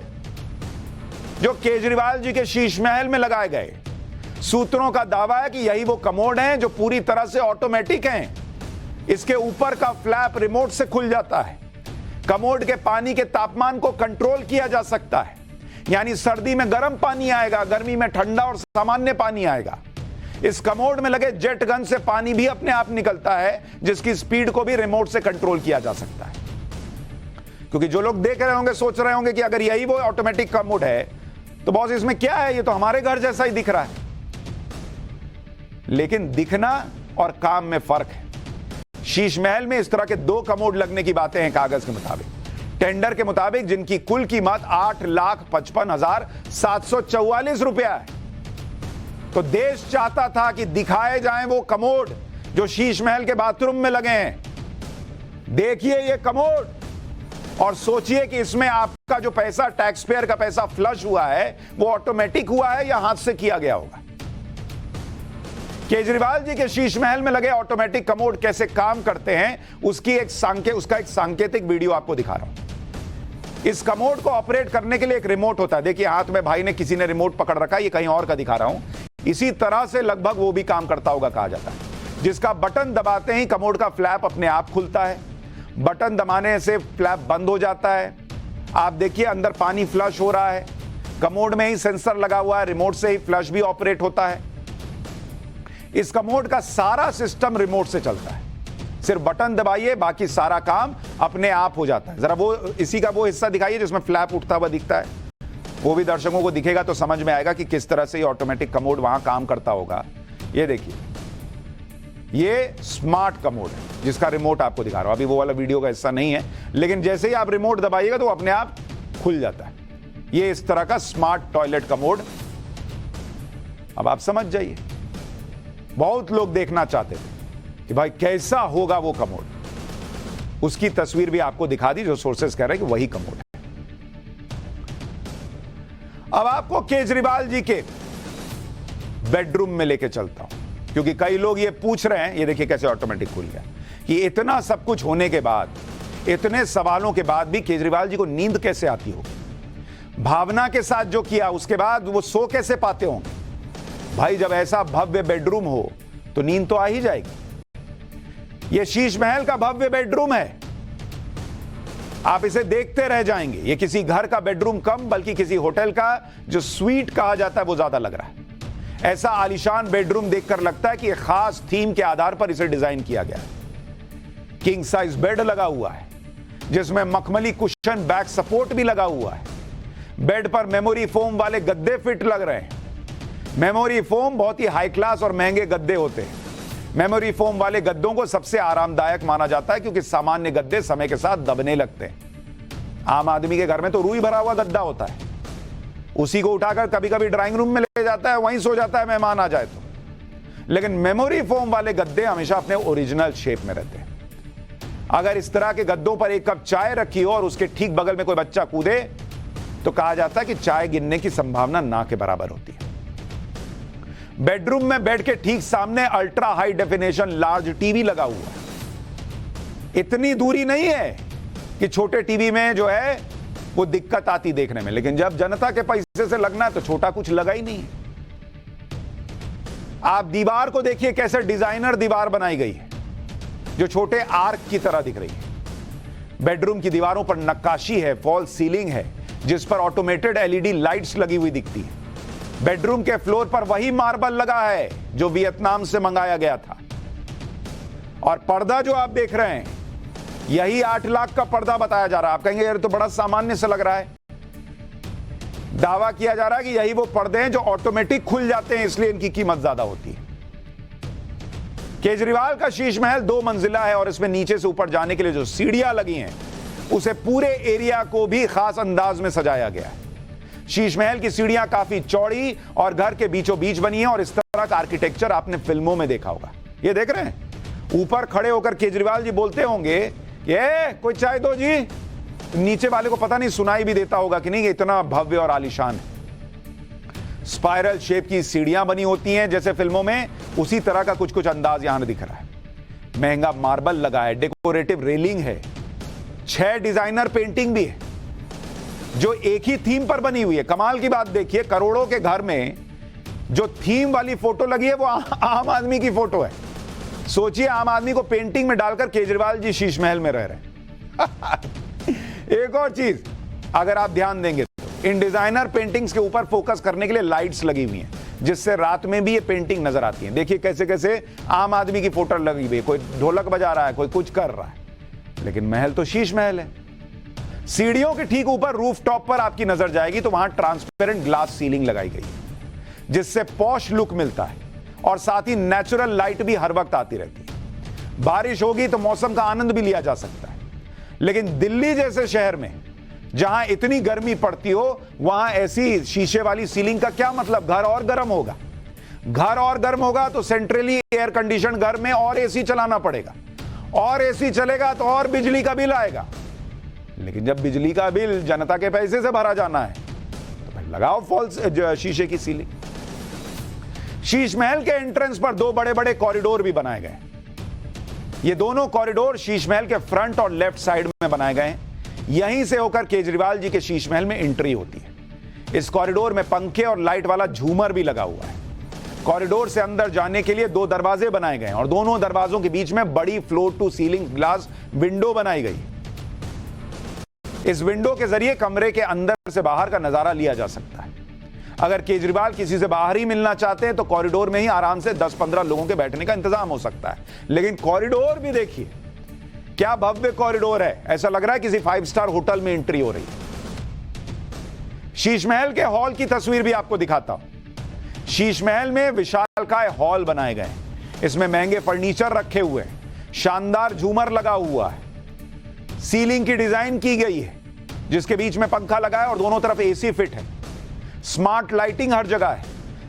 S1: जो केजरीवाल जी के शीश महल में लगाए गए। सूत्रों का दावा है कि यही वो कमोड हैं जो पूरी तरह से ऑटोमेटिक हैं। इसके ऊपर का फ्लैप रिमोट से खुल जाता है। कमोड के पानी के तापमान को कंट्रोल किया जा सकता है, यानी सर्दी में गर्म पानी आएगा, गर्मी में ठंडा और सामान्य पानी आएगा। इस कमोड में लगे जेट गन से पानी भी अपने आप निकलता है, जिसकी स्पीड को भी रिमोट से कंट्रोल किया जा सकता है। क्योंकि जो लोग देख रहे होंगे सोच रहे होंगे कि अगर यही वो ऑटोमेटिक कमोड है तो बॉस इसमें क्या है, ये तो हमारे घर जैसा ही दिख रहा है। लेकिन दिखना और काम में फर्क है। शीश महल में इस तरह के 2 कमोड लगने की बातें हैं कागज के मुताबिक, टेंडर के मुताबिक, जिनकी कुल कीमत 8,55,744 रुपया है। तो देश चाहता था कि दिखाए जाएं वो कमोड जो शीश महल के बाथरूम में लगे हैं। देखिए ये कमोड और सोचिए कि इसमें आपका जो पैसा, टैक्स पेयर का पैसा फ्लश हुआ है, वो ऑटोमेटिक हुआ है या हाथ से किया गया होगा। केजरीवाल जी के शीश महल में लगे ऑटोमेटिक कमोड कैसे काम करते हैं उसका एक सांकेतिक वीडियो आपको दिखा रहा हूं। इस कमोड को ऑपरेट करने के लिए एक रिमोट होता है। देखिए हाथ में भाई ने किसी ने रिमोट पकड़ रखा है, ये कहीं और का दिखा रहा हूं। इसी तरह से लगभग वो भी काम करता होगा कहा जाता है, जिसका बटन दबाते ही कमोड का फ्लैप अपने आप खुलता है, बटन दबाने से फ्लैप बंद हो जाता है। आप देखिए अंदर पानी फ्लश हो रहा है, कमोड में ही सेंसर लगा हुआ है, रिमोट से ही फ्लश भी ऑपरेट होता है। इस कमोड का सारा सिस्टम रिमोट से चलता है, सिर्फ बटन दबाइए, बाकी सारा काम अपने आप हो जाता है। जरा वो इसी का वो हिस्सा दिखाइए जिसमें फ्लैप उठता हुआ दिखता है, वो भी दर्शकों को दिखेगा तो समझ में आएगा कि किस तरह से ये ऑटोमेटिक कमोड वहां काम करता होगा। ये देखिए, ये स्मार्ट कमोड है जिसका रिमोट आपको दिखा रहा हूं। अभी वो वाला वीडियो का हिस्सा नहीं है, लेकिन जैसे ही आप रिमोट दबाइएगा तो अपने आप खुल जाता है। ये इस तरह का स्मार्ट टॉयलेट कमोड। अब आप समझ जाइए, बहुत लोग देखना चाहते थे कि भाई कैसा होगा वो कमोड। उसकी तस्वीर भी आपको दिखा दी, जो सोर्सेस कह रहे हैं कि वही कमोड है। अब आपको केजरीवाल जी के बेडरूम में लेके चलता हूं, क्योंकि कई लोग ये पूछ रहे हैं, ये देखिए कैसे ऑटोमेटिक खुल गया, कि इतना सब कुछ होने के बाद, इतने सवालों के बाद भी केजरीवाल जी को नींद कैसे आती होगी। भावना के साथ जो किया, उसके बाद वो सो कैसे पाते होंगे? भाई जब ऐसा भव्य बेडरूम हो तो नींद तो आ ही जाएगी। ये शीश महल का भव्य बेडरूम है, आप इसे देखते रह जाएंगे। ये किसी घर का बेडरूम कम, बल्कि किसी होटल का जो स्वीट कहा जाता है वो ज्यादा लग रहा है। ऐसा आलीशान बेडरूम देखकर लगता है कि एक खास थीम के आधार पर इसे डिजाइन किया गया है। किंग साइज बेड लगा हुआ है जिसमें मखमली कुशन बैक सपोर्ट भी लगा हुआ है। बेड पर मेमोरी फोम वाले गद्दे फिट लग रहे हैं। मेमोरी फोम बहुत ही हाई क्लास और महंगे गद्दे होते हैं। मेमोरी फोम वाले गद्दों को सबसे आरामदायक माना जाता है क्योंकि सामान्य गद्दे समय के साथ दबने लगते हैं। आम आदमी के घर में तो रुई भरा हुआ गद्दा होता है, उसी को उठाकर कभी कभी ड्राइंग रूम में ले जाता है, वहीं सो जाता है मेहमान आ जाए तो। लेकिन मेमोरी फोम वाले गद्दे हमेशा अपने ओरिजिनल शेप में रहते हैं। अगर इस तरह के गद्दों पर एक कप चाय रखी हो और उसके ठीक बगल में कोई बच्चा कूदे तो कहा जाता है कि चाय गिरने की संभावना ना के बराबर होती है। बेडरूम में बेड के ठीक सामने ultra high definition large TV लगा हुआ है। इतनी दूरी नहीं है कि छोटे टीवी में जो है वो दिक्कत आती देखने में, लेकिन जब जनता के पैसे से लगना है तो छोटा कुछ लगा ही नहीं। आप दीवार को देखिए, कैसे डिजाइनर दीवार बनाई गई है जो छोटे आर्क की तरह दिख रही है। बेडरूम की दीवारों पर नक्काशी है, फॉल सीलिंग है जिस पर ऑटोमेटेड एलईडी लाइट्स लगी हुई दिखती है। बेडरूम के फ्लोर पर वही मार्बल लगा है जो वियतनाम से मंगाया गया था। और पर्दा जो आप देख रहे हैं, यही 8 लाख का पर्दा बताया जा रहा है। आप कहेंगे यार तो बड़ा सामान्य से लग रहा है। दावा किया जा रहा है कि यही वो पर्दे हैं जो ऑटोमेटिक खुल जाते हैं, इसलिए इनकी कीमत ज्यादा होती है। केजरीवाल का शीश महल 2 मंजिला है और इसमें नीचे से ऊपर जाने के लिए जो सीढ़ियां लगी हैं उसे पूरे एरिया को भी खास अंदाज में सजाया गया है। शीश महल की सीढ़ियां काफी चौड़ी और घर के बीचों बीच बनी है और इस तरह का आर्किटेक्चर आपने फिल्मों में देखा होगा। ये देख रहे हैं, ऊपर खड़े होकर केजरीवाल जी बोलते होंगे ये कोई चाय दो जी, नीचे वाले को पता नहीं सुनाई भी देता होगा कि नहीं, इतना भव्य और आलीशान है। स्पाइरल शेप की सीढ़ियां बनी होती हैं जैसे फिल्मों में, उसी तरह का कुछ कुछ अंदाज यहां दिख रहा है। महंगा मार्बल लगा है, डेकोरेटिव रेलिंग है, 6 डिजाइनर पेंटिंग भी है जो एक ही थीम पर बनी हुई है। कमाल की बात देखिए, करोड़ों के घर में जो थीम वाली फोटो लगी है वो आम आदमी की फोटो है। सोचिए, आम आदमी को पेंटिंग में डालकर केजरीवाल जी शीश महल में रह रहे हैं। एक और चीज अगर आप ध्यान देंगे तो इन डिजाइनर पेंटिंग्स के ऊपर फोकस करने के लिए लाइट्स लगी हुई हैं जिससे रात में भी ये पेंटिंग नजर आती है। देखिए कैसे कैसे आम आदमी की फोटो लगी हुई है, कोई ढोलक बजा रहा है, कोई कुछ कर रहा है, लेकिन महल तो शीश महल है। सीढ़ियों के ठीक ऊपर रूफ टॉप पर आपकी नजर जाएगी तो वहां ट्रांसपेरेंट ग्लास सीलिंग लगाई गई है जिससे पॉश लुक मिलता है और साथ ही नेचुरल लाइट भी हर वक्त आती रहती है। बारिश होगी तो मौसम का आनंद भी लिया जा सकता है। लेकिन दिल्ली जैसे शहर में जहां इतनी गर्मी पड़ती हो, वहां ऐसी शीशे वाली सीलिंग का क्या मतलब? घर और गर्म होगा। घर और गर्म होगा तो सेंट्रली एयर कंडीशन घर में और एसी चलाना पड़ेगा, और एसी चलेगा तो और बिजली का बिल आएगा। लेकिन जब बिजली का बिल जनता के पैसे से भरा जाना है तो भाई लगाओ फॉल्स शीशे की सीलिंग। शीश महल के एंट्रेंस पर 2 बड़े बड़े कॉरिडोर भी बनाए गए। ये दोनों कॉरिडोर शीश महल के फ्रंट और लेफ्ट साइड में बनाए गए हैं। यहीं से होकर केजरीवाल जी के शीश महल में एंट्री होती है। इस कॉरिडोर में पंखे और लाइट वाला झूमर भी लगा हुआ है। कॉरिडोर से अंदर जाने के लिए 2 दरवाजे बनाए गए और दोनों दरवाजों के बीच में बड़ी floor to ceiling glass window बनाई गई। इस विंडो के जरिए कमरे के अंदर से बाहर का नजारा लिया जा सकता है। अगर केजरीवाल किसी से बाहर ही मिलना चाहते हैं तो कॉरिडोर में ही आराम से 10-15 लोगों के बैठने का इंतजाम हो सकता है। लेकिन कॉरिडोर भी देखिए, क्या भव्य कॉरिडोर है, ऐसा लग रहा है किसी 5 स्टार होटल में एंट्री हो रही है। शीश महल के हॉल की तस्वीर भी आपको दिखाता हूं। शीश महल में विशालकाय हॉल बनाए गए हैं। इसमें महंगे फर्नीचर रखे हुए हैं, शानदार झूमर लगा हुआ है, सीलिंग की डिजाइन की गई है जिसके बीच में पंखा लगा है और दोनों तरफ एसी फिट है। स्मार्ट लाइटिंग हर जगह है।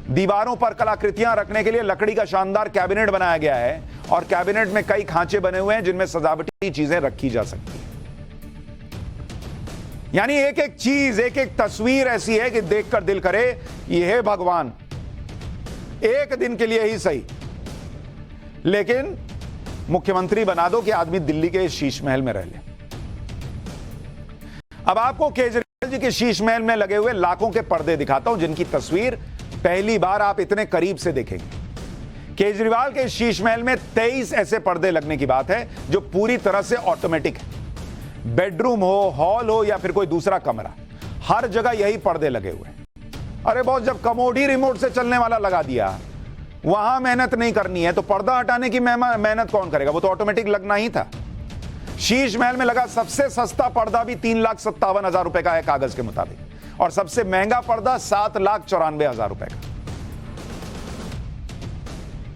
S1: दीवारों पर कलाकृतियां रखने के लिए लकड़ी का शानदार कैबिनेट बनाया गया है और कैबिनेट में कई खांचे बने हुए हैं जिनमें सजावटी चीजें रखी जा सकती है। यानी एक एक चीज, एक एक तस्वीर ऐसी है कि देखकर दिल करे ये है भगवान, एक दिन के लिए ही सही, लेकिन मुख्यमंत्री बना दो कि आदमी दिल्ली के शीश महल में रह ले। अब आपको केजरीवाल जी के शीश महल में लगे हुए लाखों के पर्दे दिखाता हूं, जिनकी तस्वीर पहली बार आप इतने करीब से देखेंगे। केजरीवाल के शीश महल में 23 ऐसे पर्दे लगने की बात है जो पूरी तरह से ऑटोमेटिक है। बेडरूम हो, हॉल हो या फिर कोई दूसरा कमरा, हर जगह यही पर्दे लगे हुए हैं। अरे बॉस, जब कमोड ही रिमोट से चलने वाला लगा दिया, वहां मेहनत नहीं करनी है तो पर्दा हटाने की मेहनत कौन करेगा? वो तो ऑटोमेटिक लगना ही था। शीश महल में लगा सबसे सस्ता पर्दा भी 3,57,000 रुपए का है कागज के मुताबिक, और सबसे महंगा पर्दा 7,94,000 रुपए का।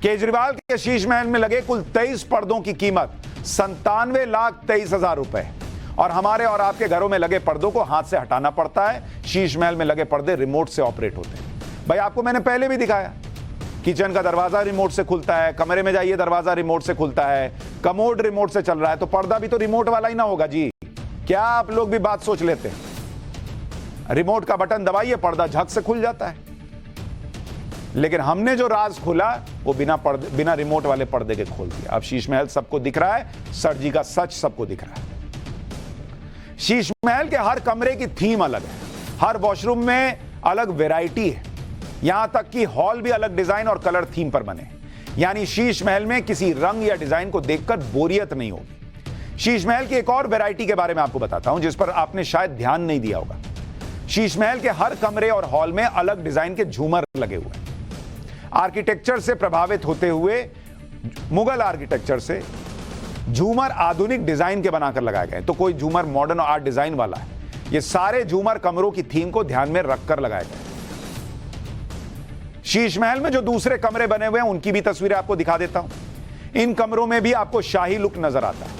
S1: केजरीवाल के शीश महल में लगे कुल 23 पर्दों की कीमत 97,23,000 रुपए, और हमारे और आपके घरों में लगे पर्दों को हाथ से हटाना पड़ता है। शीश महल में लगे पर्दे रिमोट से ऑपरेट होते हैं। भाई, आपको मैंने पहले भी दिखाया, किचन का दरवाजा रिमोट से खुलता है, कमरे में जाइए दरवाजा रिमोट से खुलता है, कमोड रिमोट से चल रहा है, तो पर्दा भी तो रिमोट वाला ही ना होगा जी। क्या आप लोग भी बात सोच लेते हैं? रिमोट का बटन दबाइए, पर्दा झक से खुल जाता है। लेकिन हमने जो राज खोला वो बिना रिमोट वाले पर्दे के खोल दिया। अब शीश महल सबको दिख रहा है, सर जी का सच सबको दिख रहा है। शीश महल के हर कमरे की थीम अलग है, हर वॉशरूम में अलग वैरायटी है, यहां तक कि हॉल भी अलग डिजाइन और कलर थीम पर बने। यानी शीश महल में किसी रंग या डिजाइन को देखकर बोरियत नहीं होगी। शीश महल की एक और वैरायटी के बारे में आपको बताता हूं, जिस पर आपने शायद ध्यान नहीं दिया होगा। शीश महल के हर कमरे और हॉल में अलग डिजाइन के झूमर लगे हुए हैं। आर्किटेक्चर से प्रभावित होते हुए, मुगल आर्किटेक्चर से, झूमर आधुनिक डिजाइन के बनाकर लगाए गए। तो कोई झूमर मॉडर्न आर्ट डिजाइन वाला है। ये सारे झूमर कमरों की थीम को ध्यान में रखकर लगाए गए। शीश महल में जो दूसरे कमरे बने हुए हैं उनकी भी तस्वीरें आपको दिखा देता हूं। इन कमरों में भी आपको शाही लुक नजर आता है।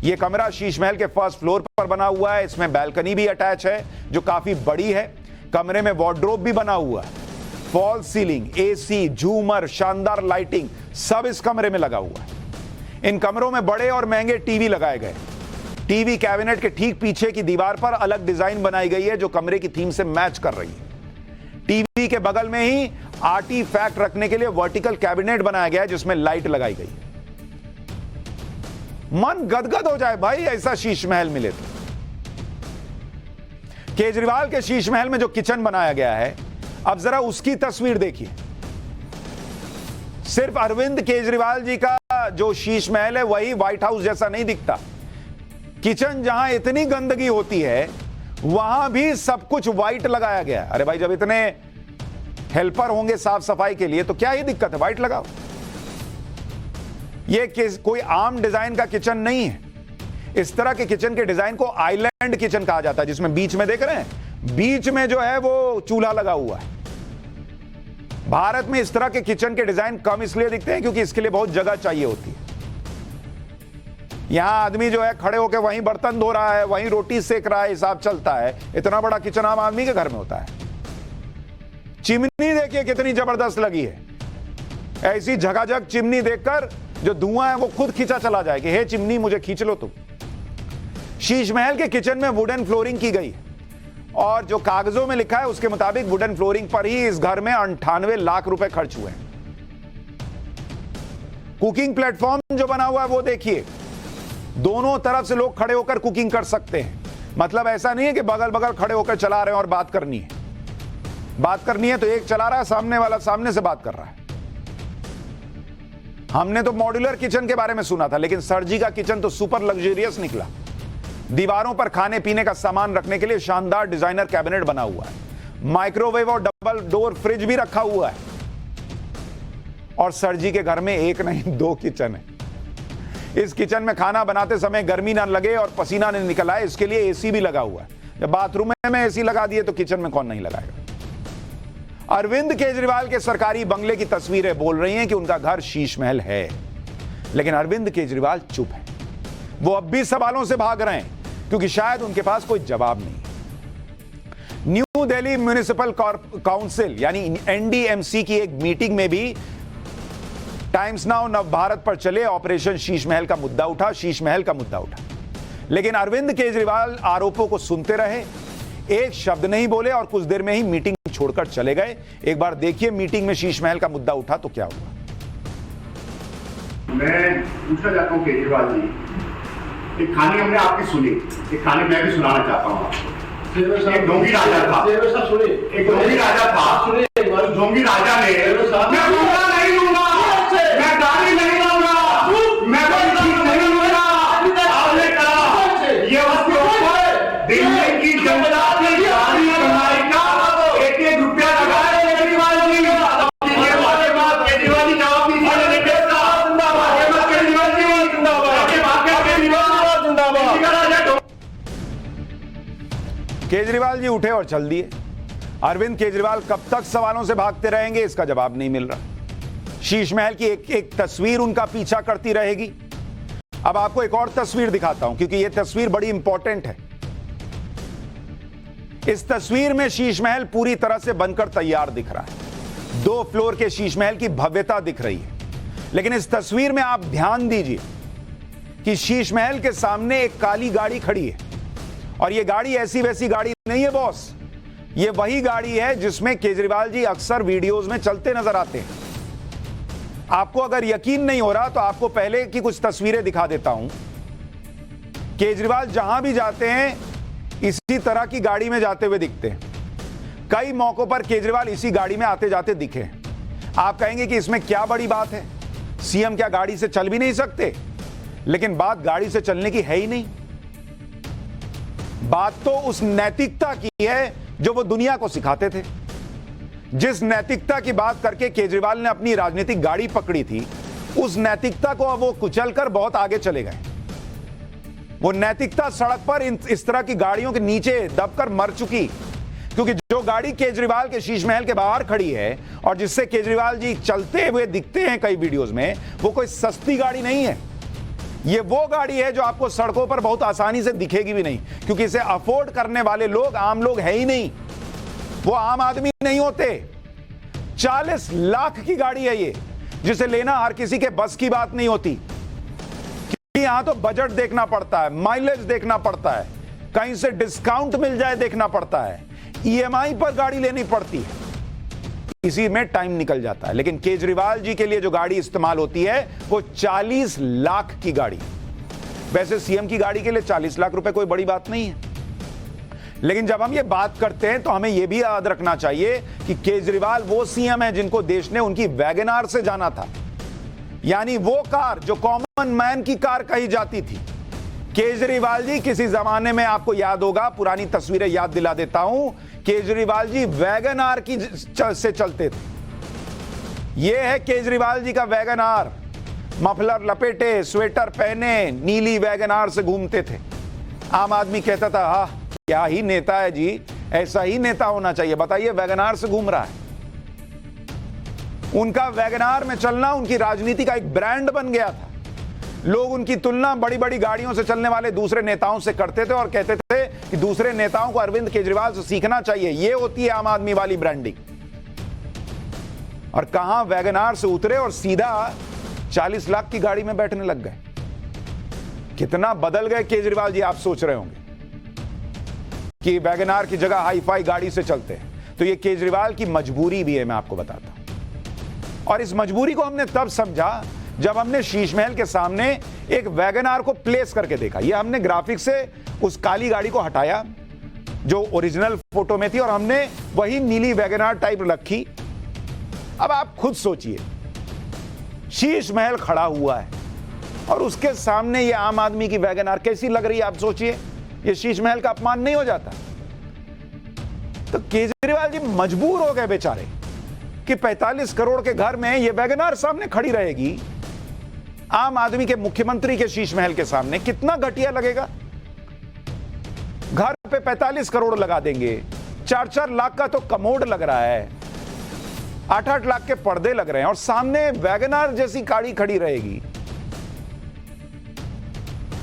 S1: यह कमरा शीश महल के फर्स्ट फ्लोर पर बना हुआ है। इसमें बैल्कनी भी अटैच है जो काफी बड़ी है। कमरे में वार्डरोब भी बना हुआ है। फॉल सीलिंग, एसी, झूमर, शानदार लाइटिंग सब इस कमरे में लगा हुआ है। इन कमरों में बड़े और महंगे टीवी लगाए गए। टीवी कैबिनेट के ठीक पीछे की दीवार पर अलग डिजाइन बनाई गई है जो कमरे की थीम से मैच कर रही है। टीवी के बगल में ही आर्टिफैक्ट रखने के लिए वर्टिकल कैबिनेट बनाया गया है जिसमें लाइट लगाई गई है। मन गदगद हो जाए भाई ऐसा शीश महल मिले तो। केजरीवाल के शीश महल में जो किचन बनाया गया है, अब जरा उसकी तस्वीर देखिए। सिर्फ अरविंद केजरीवाल जी का जो शीश महल है वही व्हाइट हाउस जैसा नहीं दिखता। किचन जहां इतनी गंदगी होती है वहां भी सब कुछ व्हाइट लगाया गया। अरे भाई, जब इतने हेल्पर होंगे साफ सफाई के लिए तो क्या ही दिक्कत है, व्हाइट लगाओ। ये कोई आम डिजाइन का किचन नहीं है। इस तरह के किचन के डिजाइन को आइलैंड किचन कहा जाता है, जिसमें बीच में देख रहे हैं, बीच में जो है वो चूल्हा लगा हुआ है। भारत में इस तरह के किचन के डिजाइन कम इसलिए दिखते हैं क्योंकि इसके लिए बहुत जगह चाहिए होती है। यहां आदमी जो है खड़े होकर वहीं बर्तन धो रहा है, वहीं रोटी सेक रहा है, हिसाब चलता है। इतना बड़ा किचन आम आदमी के घर में होता है। चिमनी देखिए कितनी जबरदस्त लगी है। ऐसी झकाझक चिमनी देखकर जो धुआं है वो खुद खींचा चला जाए कि हे चिमनी मुझे खींच लो तुम। शीश महल के किचन में वुडन फ्लोरिंग की गई और जो कागजों में लिखा है उसके मुताबिक वुडन फ्लोरिंग पर ही इस घर में 98 लाख रुपए खर्च हुए हैं। कुकिंग प्लेटफॉर्म जो बना हुआ है वो देखिए, दोनों तरफ से लोग खड़े होकर कुकिंग कर सकते हैं। मतलब ऐसा नहीं है कि बगल बगल खड़े होकर चला रहे हैं और बात करनी है। बात करनी है तो एक चला रहा है, सामने वाला सामने से बात कर रहा है। हमने तो मॉड्यूलर किचन के बारे में सुना था, लेकिन सर जी का किचन तो सुपर लग्जरियस निकला। दीवारों पर खाने पीने का सामान रखने के लिए शानदार डिजाइनर कैबिनेट बना हुआ है। माइक्रोवेव और डबल डोर फ्रिज भी रखा हुआ है। और सर जी के घर में एक नहीं 2 किचन है। इस किचन में खाना बनाते समय गर्मी ना लगे और पसीना नहीं निकल आए, इसके लिए एसी भी लगा हुआ है। जब बाथरूम में एसी लगा दिए तो किचन में कौन नहीं लगाएगा। अरविंद केजरीवाल के सरकारी बंगले की तस्वीरें बोल रही हैं कि उनका घर शीश महल है, लेकिन अरविंद केजरीवाल चुप है। वो अब भी सवालों से भाग रहे हैं क्योंकि शायद उनके पास कोई जवाब नहीं। न्यू दिल्ली म्युनिसिपल काउंसिल यानी एनडीएमसी की एक मीटिंग में भी टाइम्स नाउ नव भारत पर चले ऑपरेशन शीश महल का मुद्दा उठा, शीश महल का मुद्दा उठा। लेकिन अरविंद केजरीवाल आरोपों को सुनते रहे, एक शब्द नहीं बोले और कुछ देर में ही मीटिंग छोड़कर चले गए। एक बार देखिए मीटिंग में शीश महल का मुद्दा उठा तो क्या हुआ।
S3: मैं पूछना चाहता हूँ केजरीवाल जी, एक कहानी हमने आपकी सुनी, एक कहानी मैं भी सुनाना चाहता हूँ आपको। एक ढोंगी राजा था, एक ढोंगी राजा था, उस ढोंगी राजा ने मैं लूंगा नहीं लूंगा, मैं गाड़ी नहीं लूंगा, मैं कोई चीज नहीं लूंगा, आपने कहा ये उसके ऊपर दिल्ली की जनता की गाड़ी बनाई का एक एक रुपया लगाए केजरीवाल जी, ये बातें बात केजरीवाल जी जवाब नहीं देने देता, केजरीवाल जी जिंदाबाद, केजरीवाल जिंदाबाद।
S1: केजरीवाल जी उठे और चल दिए। अरविंद केजरीवाल कब तक सवालों से भागते रहेंगे, इसका जवाब नहीं मिल रहा। शीश महल की एक एक तस्वीर उनका पीछा करती रहेगी। अब आपको एक और तस्वीर दिखाता हूं, क्योंकि यह तस्वीर बड़ी इंपॉर्टेंट है। इस तस्वीर में शीश महल पूरी तरह से बनकर तैयार दिख रहा है। 2 फ्लोर के शीश महल की भव्यता दिख रही है। लेकिन इस तस्वीर में आप ध्यान दीजिए कि शीश महल के सामने एक काली गाड़ी खड़ी है। और यह गाड़ी ऐसी वैसी गाड़ी नहीं है बॉस, यह वही गाड़ी है जिसमें केजरीवाल जी अक्सर वीडियोस में चलते नजर आते हैं। आपको अगर यकीन नहीं हो रहा तो आपको पहले की कुछ तस्वीरें दिखा देता हूं। केजरीवाल जहां भी जाते हैं इसी तरह की गाड़ी में जाते हुए दिखते हैं। कई मौकों पर केजरीवाल इसी गाड़ी में आते जाते दिखे। आप कहेंगे कि इसमें क्या बड़ी बात है, सीएम क्या गाड़ी से चल भी नहीं सकते? लेकिन बात गाड़ी से चलने की है ही नहीं, बात तो उस नैतिकता की है जो वो दुनिया को सिखाते थे। जिस नैतिकता की बात करके केजरीवाल ने अपनी राजनीतिक गाड़ी पकड़ी थी, उस नैतिकता को अब वो कुचलकर बहुत आगे चले गए। वो नैतिकता सड़क पर इस तरह की गाड़ियों के नीचे दबकर मर चुकी, क्योंकि जो गाड़ी केजरीवाल के शीश महल के बाहर खड़ी है और जिससे केजरीवाल जी चलते हुए दिखते हैं कई वीडियोस में, वो कोई सस्ती गाड़ी नहीं है। ये वो गाड़ी है जो आपको सड़कों पर बहुत आसानी से दिखेगी भी नहीं, क्योंकि इसे अफोर्ड करने वाले लोग आम लोग है ही नहीं, वो आम आदमी नहीं होते। 40 लाख की गाड़ी है ये, जिसे लेना हर किसी के बस की बात नहीं होती। क्योंकि यहां तो बजट देखना पड़ता है, माइलेज देखना पड़ता है, कहीं से डिस्काउंट मिल जाए देखना पड़ता है, ईएमआई पर गाड़ी लेनी पड़ती है, इसी में टाइम निकल जाता है। लेकिन केजरीवाल जी के लिए जो गाड़ी इस्तेमाल होती है वो 40 लाख की गाड़ी। वैसे सीएम की गाड़ी के लिए 40 लाख रुपए कोई बड़ी बात नहीं है, लेकिन जब हम ये बात करते हैं तो हमें यह भी याद रखना चाहिए कि केजरीवाल वो सीएम है जिनको देश ने उनकी वैगनआर से जाना था, यानी वो कार जो कॉमन मैन की कार कही जाती थी। केजरीवाल जी किसी जमाने में, आपको याद होगा, पुरानी तस्वीरें याद दिला देता हूं, केजरीवाल जी वैगनआर की से चलते थे। यह है केजरीवाल जी का वैगनआर, मफलर लपेटे, स्वेटर पहने, नीली वैगनआर से घूमते थे। आम आदमी कहता था, हाँ क्या ही नेता है जी, ऐसा ही नेता होना चाहिए। बताइए, वैगनआर से घूम रहा है। उनका वैगनआर में चलना उनकी राजनीति का एक ब्रांड बन गया था। लोग उनकी तुलना बड़ी बड़ी गाड़ियों से चलने वाले दूसरे नेताओं से करते थे और कहते थे कि दूसरे नेताओं को अरविंद केजरीवाल से सीखना चाहिए। यह होती है आम आदमी वाली ब्रांडिंग। और कहां वैगनआर से उतरे और सीधा 40 लाख की गाड़ी में बैठने लग गए। कितना बदल गए केजरीवाल जी, आप सोच रहे होंगे कि वैगनआर की जगह हाई फाई गाड़ी से चलते हैं। तो यह केजरीवाल की मजबूरी भी है, मैं आपको बताता हूं। और इस मजबूरी को हमने तब समझा जब हमने शीश महल के सामने एक वैगनआर को प्लेस करके देखा। यह हमने ग्राफिक से उस काली गाड़ी को हटाया जो ओरिजिनल फोटो में थी और हमने वही नीली वैगनआर टाइप रखी। अब आप खुद सोचिए, शीश महल खड़ा हुआ है और उसके सामने ये आम आदमी की वैगनआर कैसी लग रही है। आप सोचिए, ये शीश महल का अपमान नहीं हो जाता? तो केजरीवाल जी मजबूर हो गए बेचारे कि 45 करोड़ के घर में ये वैगनआर सामने खड़ी रहेगी, आम आदमी के मुख्यमंत्री के शीश महल के सामने। कितना घटिया लगेगा। घर पे 45 करोड़ लगा देंगे, 4-4 लाख का तो कमोड लग रहा है, 8-8 लाख के पर्दे लग रहे हैं और सामने वैगनआर जैसी गाड़ी खड़ी रहेगी।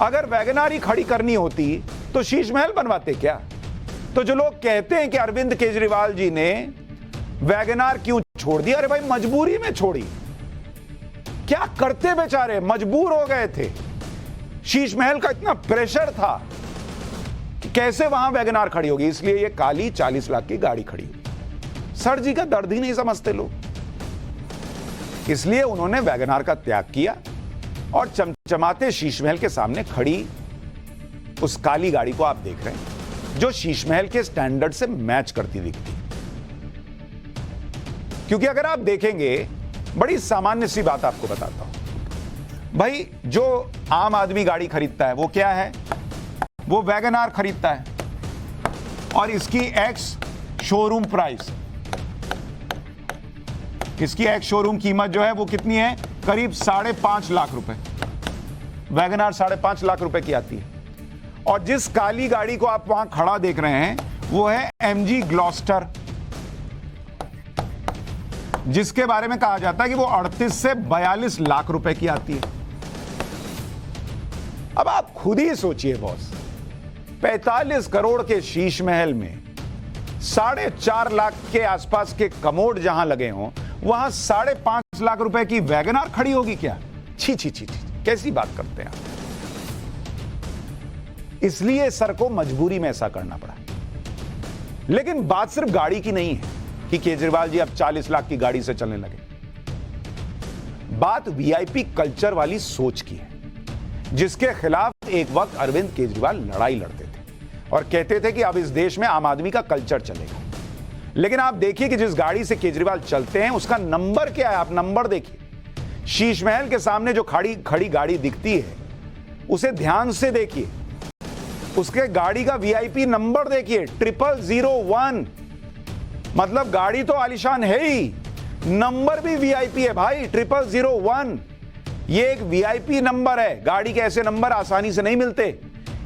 S1: अगर वैगनआर ही खड़ी करनी होती तो शीश महल बनवाते क्या? तो जो लोग कहते हैं कि अरविंद केजरीवाल जी ने वैगनआर क्यों छोड़ दिया, अरे भाई मजबूरी में छोड़ी। क्या करते बेचारे, मजबूर हो गए थे। शीश महल का इतना प्रेशर था कि कैसे वहां वैगनआर खड़ी होगी, इसलिए ये काली 40 लाख की गाड़ी खड़ी हुई। सर जी का दर्द ही नहीं समझते लोग, इसलिए उन्होंने वैगनआर का त्याग किया और चमचमाते शीश महल के सामने खड़ी उस काली गाड़ी को आप देख रहे हैं। जो शीश महल के स्टैंडर्ड से मैच करती दिखती। क्योंकि अगर आप देखेंगे, बड़ी सामान्य सी बात आपको बताता हूं भाई, जो आम आदमी गाड़ी खरीदता है वो क्या है, वो वैगन आर खरीदता है और इसकी एक्स शोरूम प्राइस, इसकी एक्स शोरूम कीमत जो है वो कितनी है, करीब 5.5 लाख रुपए। वैगन आर 5.5 लाख रुपए की आती है। और जिस काली गाड़ी को आप वहां खड़ा देख रहे हैं वो है MG ग्लॉस्टर, जिसके बारे में कहा जाता है कि वो 38 से 42 लाख रुपए की आती है। अब आप खुद ही सोचिए बॉस, 45 करोड़ के शीश महल में 4.5 लाख के आसपास के कमोड जहां लगे हों, वहां 5.5 लाख रुपए की वैगन आर खड़ी होगी क्या? छी छी छी छी, कैसी बात करते हैं आप। इसलिए सर को मजबूरी में ऐसा करना पड़ा। लेकिन बात सिर्फ गाड़ी की नहीं है कि केजरीवाल जी अब 40 लाख की गाड़ी से चलने लगे। बात वीआईपी कल्चर वाली सोच की है, जिसके खिलाफ एक वक्त अरविंद केजरीवाल लड़ाई लड़ते थे और कहते थे कि अब इस देश में आम आदमी का कल्चर चलेगा। लेकिन आप देखिए कि जिस गाड़ी से केजरीवाल चलते हैं उसका नंबर क्या है, आप नंबर देखिए। शीश महल के सामने जो खड़ी गाड़ी दिखती है उसे ध्यान से देखिए, उसके गाड़ी का वीआईपी नंबर देखिए, 0001। मतलब गाड़ी तो आलीशान है ही, नंबर भी वीआईपी है भाई, 0001। ये एक वीआईपी नंबर है। गाड़ी के ऐसे नंबर आसानी से नहीं मिलते।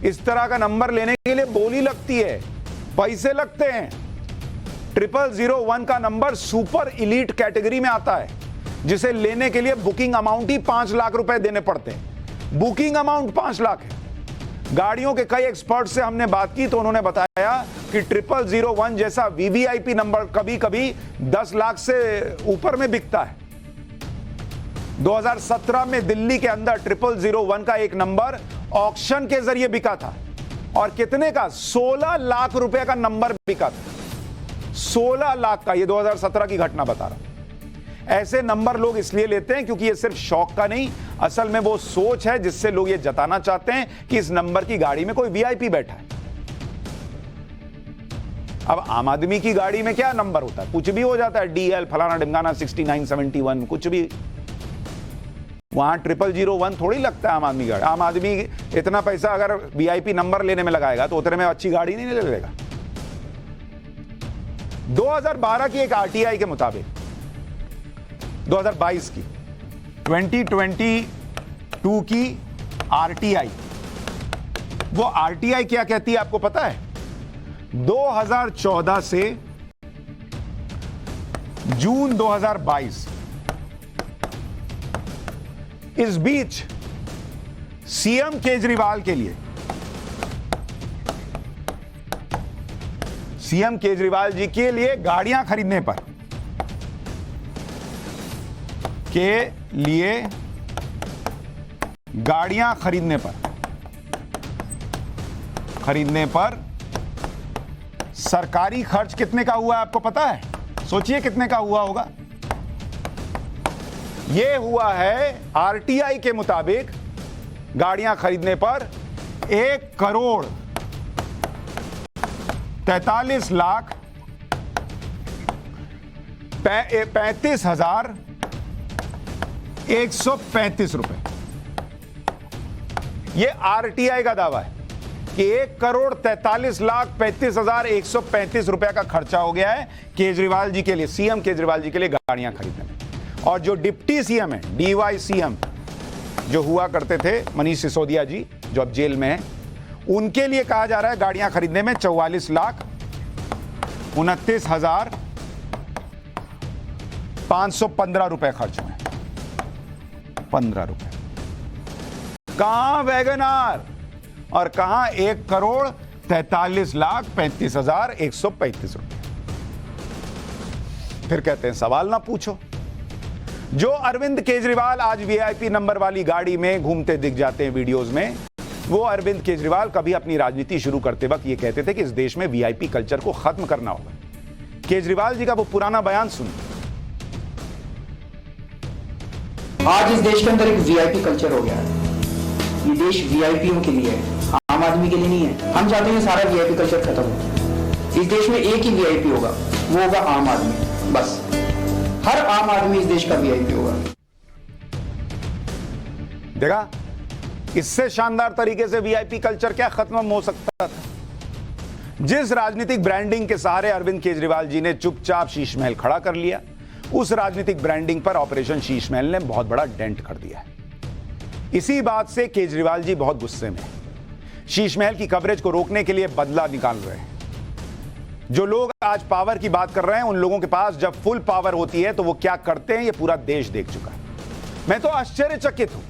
S1: इस तरह का नंबर लेने के लिए बोली लगती है, पैसे लगते हैं। 0001 का नंबर सुपर इलीट कैटेगरी में आता है, जिसे लेने के लिए बुकिंग अमाउंट ही 5 लाख रुपए देने पड़ते हैं। बुकिंग अमाउंट 5 लाख है। गाड़ियों के कई एक्सपर्ट से हमने बात की तो उन्होंने बताया कि 0001 जैसा वीवीआईपी नंबर कभी कभी 10 लाख से ऊपर में बिकता है। 2017 में दिल्ली के अंदर 0001 का एक नंबर ऑक्शन के जरिए बिका था और कितने का, 16 लाख रुपए का नंबर बिका था। 16 लाख का। ये 2017 की घटना बता रहा हूं। ऐसे नंबर लोग इसलिए लेते हैं क्योंकि ये सिर्फ शौक का नहीं, असल में वो सोच है जिससे लोग ये जताना चाहते हैं कि इस नंबर की गाड़ी में कोई वीआईपी बैठा है। अब आम आदमी की गाड़ी में क्या नंबर होता है, कुछ भी हो जाता है, DL फलाना ढिमकाना 6971 कुछ भी। वहां 0001 थोड़ी लगता है आम आदमी गाड़ी। आम आदमी इतना पैसा अगर वीआईपी नंबर लेने में लगाएगा तो उतने में अच्छी गाड़ी नहीं ले लेगा। 2012 की एक आरटीआई के मुताबिक, 2022 की 2022 की आरटीआई, वो आरटीआई क्या कहती है आपको पता है? 2014 से जून 2022, इस बीच सीएम केजरीवाल के लिए, सीएम केजरीवाल जी के लिए गाड़ियां खरीदने पर, गाड़ियां खरीदने पर सरकारी खर्च कितने का हुआ है आपको पता है? सोचिए कितने का हुआ होगा। यह हुआ है आरटीआई के मुताबिक गाड़ियां खरीदने पर 1,43,135 रुपए। यह आरटीआई का दावा है कि 1,43,35,135 रुपए का खर्चा हो गया है केजरीवाल जी के लिए, सीएम केजरीवाल जी के लिए गाड़ियां खरीदने में। और जो डिप्टी सीएम है, डीवाई सीएम जो हुआ करते थे, मनीष सिसोदिया जी जो अब जेल में हैं, उनके लिए कहा जा रहा है गाड़ियां खरीदने में 44,29,515 रुपए खर्च हुए। 15 रुपए। कहां वैगन आर और कहां 1,43,35,135 रुपए। फिर कहते हैं सवाल ना पूछो। जो अरविंद केजरीवाल आज वीआईपी नंबर वाली गाड़ी में घूमते दिख जाते हैं वीडियोस में, वो अरविंद केजरीवाल कभी अपनी राजनीति शुरू करते वक्त ये कहते थे कि इस देश में वीआईपी कल्चर को खत्म करना होगा। केजरीवाल जी का वो पुराना बयान सुनिए।
S4: आज इस देश के अंदर एक वीआईपी कल्चर हो गया है। ये देश वीआईपीओं के लिए है, आम आदमी के लिए नहीं है। हम चाहते हैं सारा वीआईपी कल्चर खत्म हो। इस देश में एक ही वीआईपी होगा, वो होगा आम आदमी। बस हर आम आदमी इस देश का वीआईपी होगा।
S1: देखा, इससे शानदार तरीके से वीआईपी कल्चर क्या खत्म हो सकता था। जिस राजनीतिक ब्रांडिंग के सहारे अरविंद केजरीवाल जी ने चुपचाप शीश महल खड़ा कर लिया, उस राजनीतिक ब्रांडिंग पर ऑपरेशन शीश महल ने बहुत बड़ा डेंट कर दिया है। इसी बात से केजरीवाल जी बहुत गुस्से में हैं। शीश महल की कवरेज को रोकने के लिए बदला निकाल रहे हैं। जो लोग आज पावर की बात कर रहे हैं, उन लोगों के पास जब फुल पावर होती है तो वो क्या करते हैं, ये पूरा देश देख चुका है। मैं तो आश्चर्यचकित हूं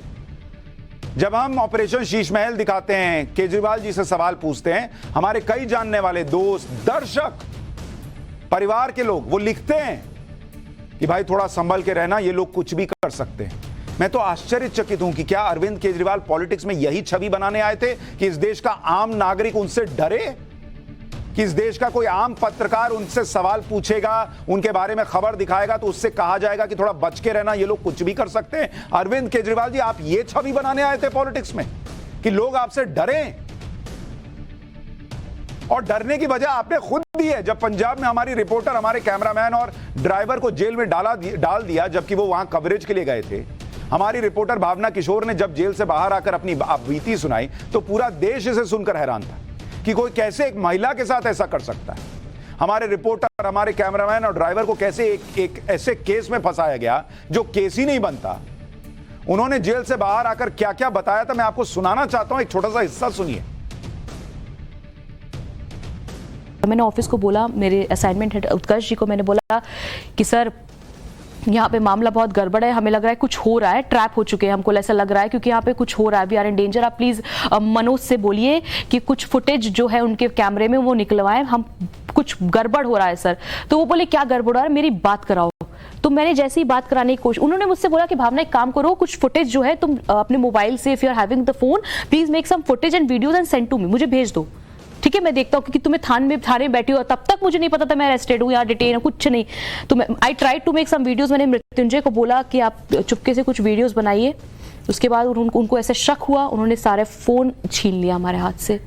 S1: जब हम ऑपरेशन शीश महल दिखाते हैं, केजरीवाल जी से सवाल पूछते हैं, हमारे कई जानने वाले दोस्त, दर्शक, परिवार के लोग, वो लिखते हैं कि भाई थोड़ा संभल के रहना, ये लोग कुछ भी कर सकते हैं। मैं तो आश्चर्यचकित हूं कि क्या अरविंद केजरीवाल पॉलिटिक्स में यही छवि बनाने आए थे कि इस देश का आम नागरिक उनसे डरे, कि इस देश का कोई आम पत्रकार उनसे सवाल पूछेगा, उनके बारे में खबर दिखाएगा तो उससे कहा जाएगा कि थोड़ा बच के रहना, ये लोग कुछ भी कर सकते हैं। अरविंद केजरीवाल जी, आप ये छवि बनाने आए थे पॉलिटिक्स में कि लोग आपसे डरें? और डरने की वजह आपने खुद दी है। जब पंजाब में हमारी रिपोर्टर, हमारे कैमरामैन और ड्राइवर को जेल में डाल दिया जबकि वो वहां कवरेज के लिए गए थे, हमारी रिपोर्टर भावना किशोर ने जब जेल से बाहर आकर अपनी बीती सुनाई तो पूरा देश इसे सुनकर हैरान था कि कोई कैसे एक महिला के साथ ऐसा कर सकता है। हमारे रिपोर्टर, हमारे कैमरामैन और ड्राइवर को कैसे एक ऐसे केस में फंसाया गया जो केस ही नहीं बनता। उन्होंने जेल से बाहर आकर क्या क्या बताया था, मैं आपको सुनाना चाहता हूं, एक छोटा सा हिस्सा सुनिए।
S5: मैंने ऑफिस को बोला, मेरे असाइनमेंट हेड उत्कर्ष जी को मैंने बोला कि सर यहाँ पे मामला बहुत गड़बड़ है, हमें लग रहा है कुछ हो रहा है, ट्रैप हो चुके हैं, हमको ऐसा लग रहा है क्योंकि यहाँ पे कुछ हो रहा है, वी आर इन डेंजर। आप प्लीज मनोज से बोलिए कि कुछ फुटेज जो है उनके कैमरे में वो निकलवाएं, हम कुछ गड़बड़ हो रहा है सर। तो वो बोले क्या गड़बड़ हो रहा है, मेरी बात कराओ। तो मैंने जैसे ही बात कराने की कोशिश, उन्होंने मुझसे बोला कि भावना एक काम करो, कुछ फुटेज जो है तुम अपने मोबाइल से, if you are having the phone, please make some footage and videos and send to me, मुझे भेज दो, ठीक है, मैं देखता हूँ, क्योंकि तुम्हें थाने में बैठी हो, तब तक मुझे नहीं पता था मैं अरेस्टेड हूँ या डिटेन हूँ, कुछ नहीं। तो I try to make some videos. मैंने मृत्युंजय को बोला कि आप चुपके से कुछ वीडियोस बनाइए। उसके बाद उनको ऐसे शक हुआ, उन्होंने सारे फ़ोन छीन लिया हमारे हाथ से।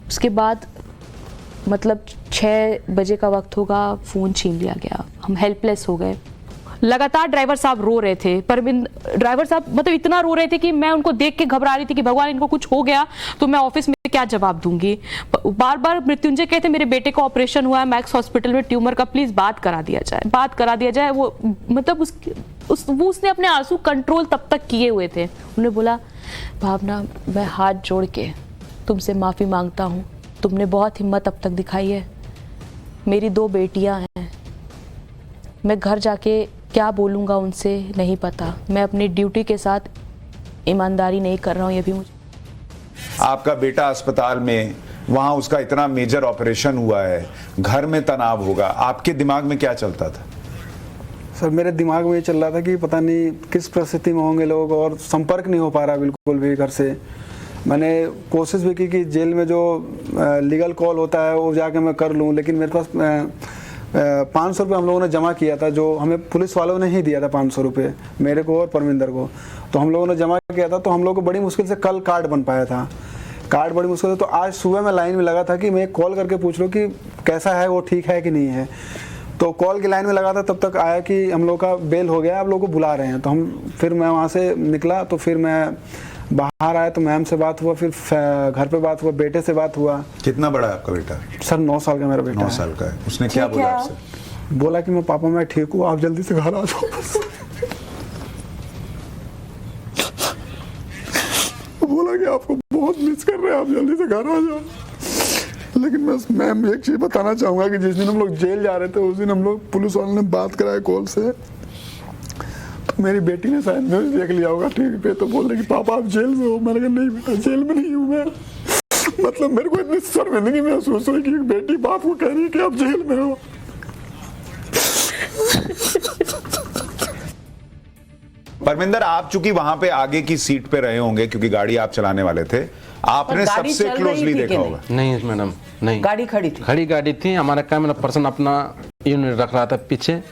S5: उसके बाद मतलब 6 बजे का वक्त होगा, फ़ोन छीन लिया गया, हम हेल्पलेस हो गए। लगातार ड्राइवर साहब रो रहे थे, पर ड्राइवर साहब मतलब इतना रो रहे थे कि मैं उनको देख के घबरा रही थी कि भगवान इनको कुछ हो गया तो मैं ऑफिस में क्या जवाब दूंगी। बार बार मृत्युंजय कहते मेरे बेटे का ऑपरेशन हुआ है मैक्स हॉस्पिटल में ट्यूमर का, प्लीज बात करा दिया जाए, बात करा दिया जाए। वो मतलब उसने अपने आंसू कंट्रोल तब तक किए हुए थे। उन्होंने बोला भावना, मैं हाथ जोड़ के तुमसे माफ़ी मांगता हूँ, तुमने बहुत हिम्मत अब तक दिखाई है, मेरी 2 बेटियाँ हैं, मैं घर जाके क्या बोलूँगा उनसे नहीं पता, मैं अपनी ड्यूटी के साथ ईमानदारी नहीं कर रहा हूँ, ये भी मुझे।
S1: आपका बेटा अस्पताल में, वहां उसका इतना मेजर ऑपरेशन हुआ है, घर में तनाव होगा, आपके दिमाग में क्या चलता था?
S6: सर मेरे दिमाग में ये चल रहा था कि पता नहीं किस परिस्थिति में होंगे लोग, और संपर्क नहीं हो पा रहा बिल्कुल भी घर से। मैंने कोशिश भी की कि जेल में जो लीगल कॉल होता है वो जाके मैं कर लूँ, लेकिन मेरे पास 500 रुपये हम लोगों ने जमा किया था, जो हमें पुलिस वालों ने ही दिया था 500 रुपये मेरे को और परमिंदर को। तो हम लोगों ने जमा किया था, तो हम लोग को बड़ी मुश्किल से कल कार्ड बन पाया था, कार्ड बड़ी मुश्किल से। तो आज सुबह मैं लाइन में लगा था कि मैं कॉल करके पूछ लूँ कि कैसा है, वो ठीक है कि नहीं है। तो कॉल की लाइन में लगा था, तब तक आया कि हम लोग का बेल हो गया, आप लोग को बुला रहे हैं। तो फिर मैं वहाँ से निकला, तो फिर मैं बाहर आया तो मैम से बात हुआ, फिर घर पे बात हुआ, बेटे से बात हुआ।
S1: कितना बड़ा है आपका बेटा?
S6: सर 9 साल का मेरा बेटा
S1: 9 साल का है। उसने क्या बोला आपसे?
S6: बोला कि मैं पापा मैं ठीक हूँ, आप जल्दी से घर आ जाओ। बोला कि आपको बहुत मिस कर रहे हैं, आप जल्दी से घर आ जाओ। लेकिन मैं मैम एक चीज़ बताना चाहूँगा कि जिस दिन हम लोग जेल जा रहे थे, उस दिन हम लोग पुलिस वालों ने बात कराया कॉल से, तो मेरी बेटी ने शायद न्यूज़ देख लिया होगा टीवी पे, तो बोल रही कि पापा आप जेल में हो। मैंने कहा नहीं बेटा, जेल में नहीं हूँ मैं। मतलब मेरे को इतनी शर्मिंदगी महसूस हुई कि बेटी बाप को कह रही है कि आप जेल में हो।
S1: परमिंदर, आप चूंकि वहां पे आगे की सीट पे रहे होंगे क्योंकि गाड़ी आप चलाने वाले थे, आपने सबसे क्लोजली देखा होगा।
S7: नहीं मैडम, नहीं, गाड़ी खड़ी थी, खड़ी गाड़ी थी। हमारा कैमरा पर्सन अपना यूनिट रख रहा था पीछे,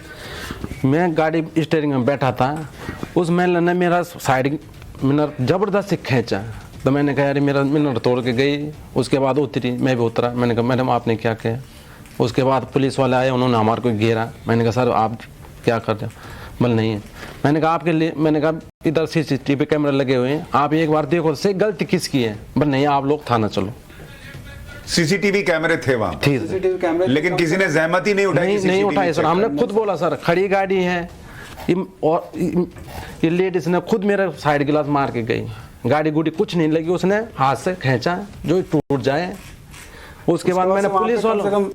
S7: मैं गाड़ी स्टीयरिंग में बैठा था। उस महिला ने मेरा साइड मिरर जबरदस्ती खींचा, तो मैंने कहा यार मेरा मिनट तोड़ के गई। उसके बाद उतरी, मैं भी उतरा। मैंने कहा मैडम आपने क्या किया? उसके बाद पुलिस वाले आए, उन्होंने हमारे को घेरा। मैंने कहा सर आप क्या कर रहे हो? बोल नहीं है। मैंने कहा आपके लिए, मैंने कहा इधर CCTV कैमरे लगे हुए हैं, आप एक बार देखो से गलती किसकी है। बोल नहीं आप लोग थाना चलो।
S1: CCTV कैमरे थे वहां,
S7: ठीक है
S6: CCTV कैमरे,
S1: लेकिन किसी ने जहमत ही नहीं उठाई।
S7: नहीं उठाई सर। हमने खुद बोला सर खड़ी गाड़ी है, और ये लेडीज ने खुद मेरा साइड गिलास मार के गई। गाड़ी गुड़ी कुछ नहीं लगी, उसने हाथ से खींचा जो टूट जाए। उसके बाद मैंने पुलिस वालों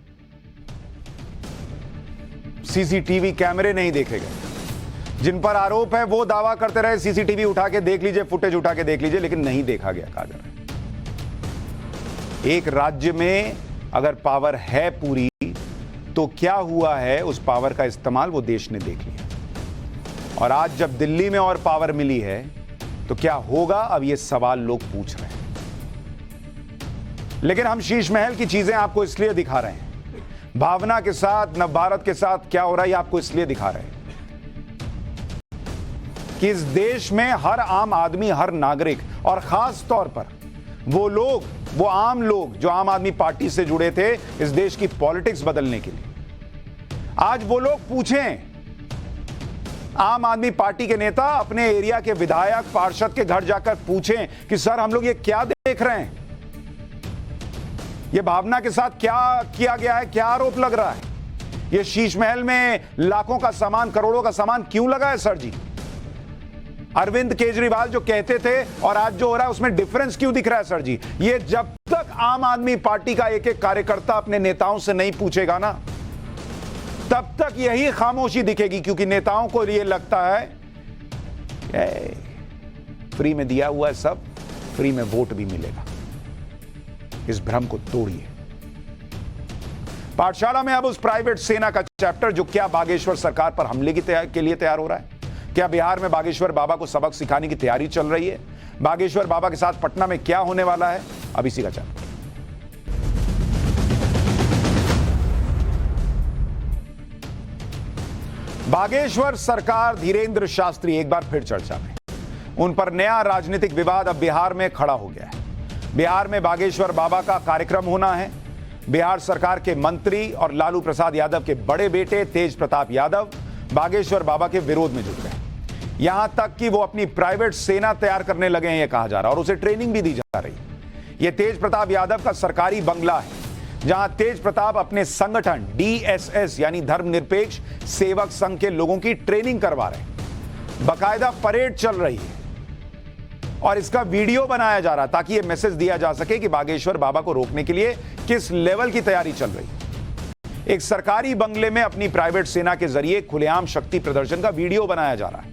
S1: CCTV कैमरे नहीं देखे गए। जिन पर आरोप है वो दावा करते रहे CCTV उठा के देख लीजिए, फुटेज उठा के देख लीजिए, लेकिन नहीं देखा गया। कहा जा रहा है एक राज्य में अगर पावर है पूरी, तो क्या हुआ है उस पावर का इस्तेमाल वो देश ने देख लिया। और आज जब दिल्ली में और पावर मिली है तो क्या होगा, अब ये सवाल लोग पूछ रहे हैं। लेकिन हम शीश महल की चीजें आपको इसलिए दिखा रहे हैं, भावना के साथ, नवभारत के साथ क्या हो रहा है आपको इसलिए दिखा रहे हैं कि इस देश में हर आम आदमी, हर नागरिक, और खास तौर पर वो लोग, वो आम लोग जो आम आदमी पार्टी से जुड़े थे इस देश की पॉलिटिक्स बदलने के लिए, आज वो लोग पूछें, आम आदमी पार्टी के नेता अपने एरिया के विधायक, पार्षद के घर जाकर पूछें कि सर हम लोग ये क्या देख रहे हैं, ये भावना के साथ क्या किया गया है, क्या आरोप लग रहा है, ये शीश महल में लाखों का सामान, करोड़ों का सामान क्यों लगा है सर जी? अरविंद केजरीवाल जो कहते थे और आज जो हो रहा है उसमें डिफरेंस क्यों दिख रहा है सर जी? ये जब तक आम आदमी पार्टी का एक एक कार्यकर्ता अपने नेताओं से नहीं पूछेगा ना, तब तक यही खामोशी दिखेगी, क्योंकि नेताओं को ये लगता है फ्री में दिया हुआ है सब, फ्री में वोट भी मिलेगा। इस भ्रम को तोड़िए। पाठशाला में अब उस प्राइवेट सेना का चैप्टर जो क्या बागेश्वर सरकार पर हमले के लिए तैयार हो रहा है, क्या बिहार में बागेश्वर बाबा को सबक सिखाने की तैयारी चल रही है, बागेश्वर बाबा के साथ पटना में क्या होने वाला है, अब इसी का चैप्टर। बागेश्वर सरकार, धीरेन्द्र शास्त्री एक बार फिर चर्चा में। उन पर नया राजनीतिक विवाद अब बिहार में खड़ा हो गया है। बिहार में बागेश्वर बाबा का कार्यक्रम होना है। बिहार सरकार के मंत्री और लालू प्रसाद यादव के बड़े बेटे तेज प्रताप यादव बागेश्वर बाबा के विरोध में जुट गए। यहां तक कि वो अपनी प्राइवेट सेना तैयार करने लगे हैं, यह कहा जा रहा है, और उसे ट्रेनिंग भी दी जा रही है। यह तेज प्रताप यादव का सरकारी बंगला है, जहां तेज प्रताप अपने संगठन DSS यानी धर्मनिरपेक्ष सेवक संघ के लोगों की ट्रेनिंग करवा रहे हैं। बाकायदा परेड चल रही है और इसका वीडियो बनाया जा रहा है ताकि यह मैसेज दिया जा सके कि बागेश्वर बाबा को रोकने के लिए किस लेवल की तैयारी चल रही है। एक सरकारी बंगले में अपनी प्राइवेट सेना के जरिए खुलेआम शक्ति प्रदर्शन का वीडियो बनाया जा रहा है।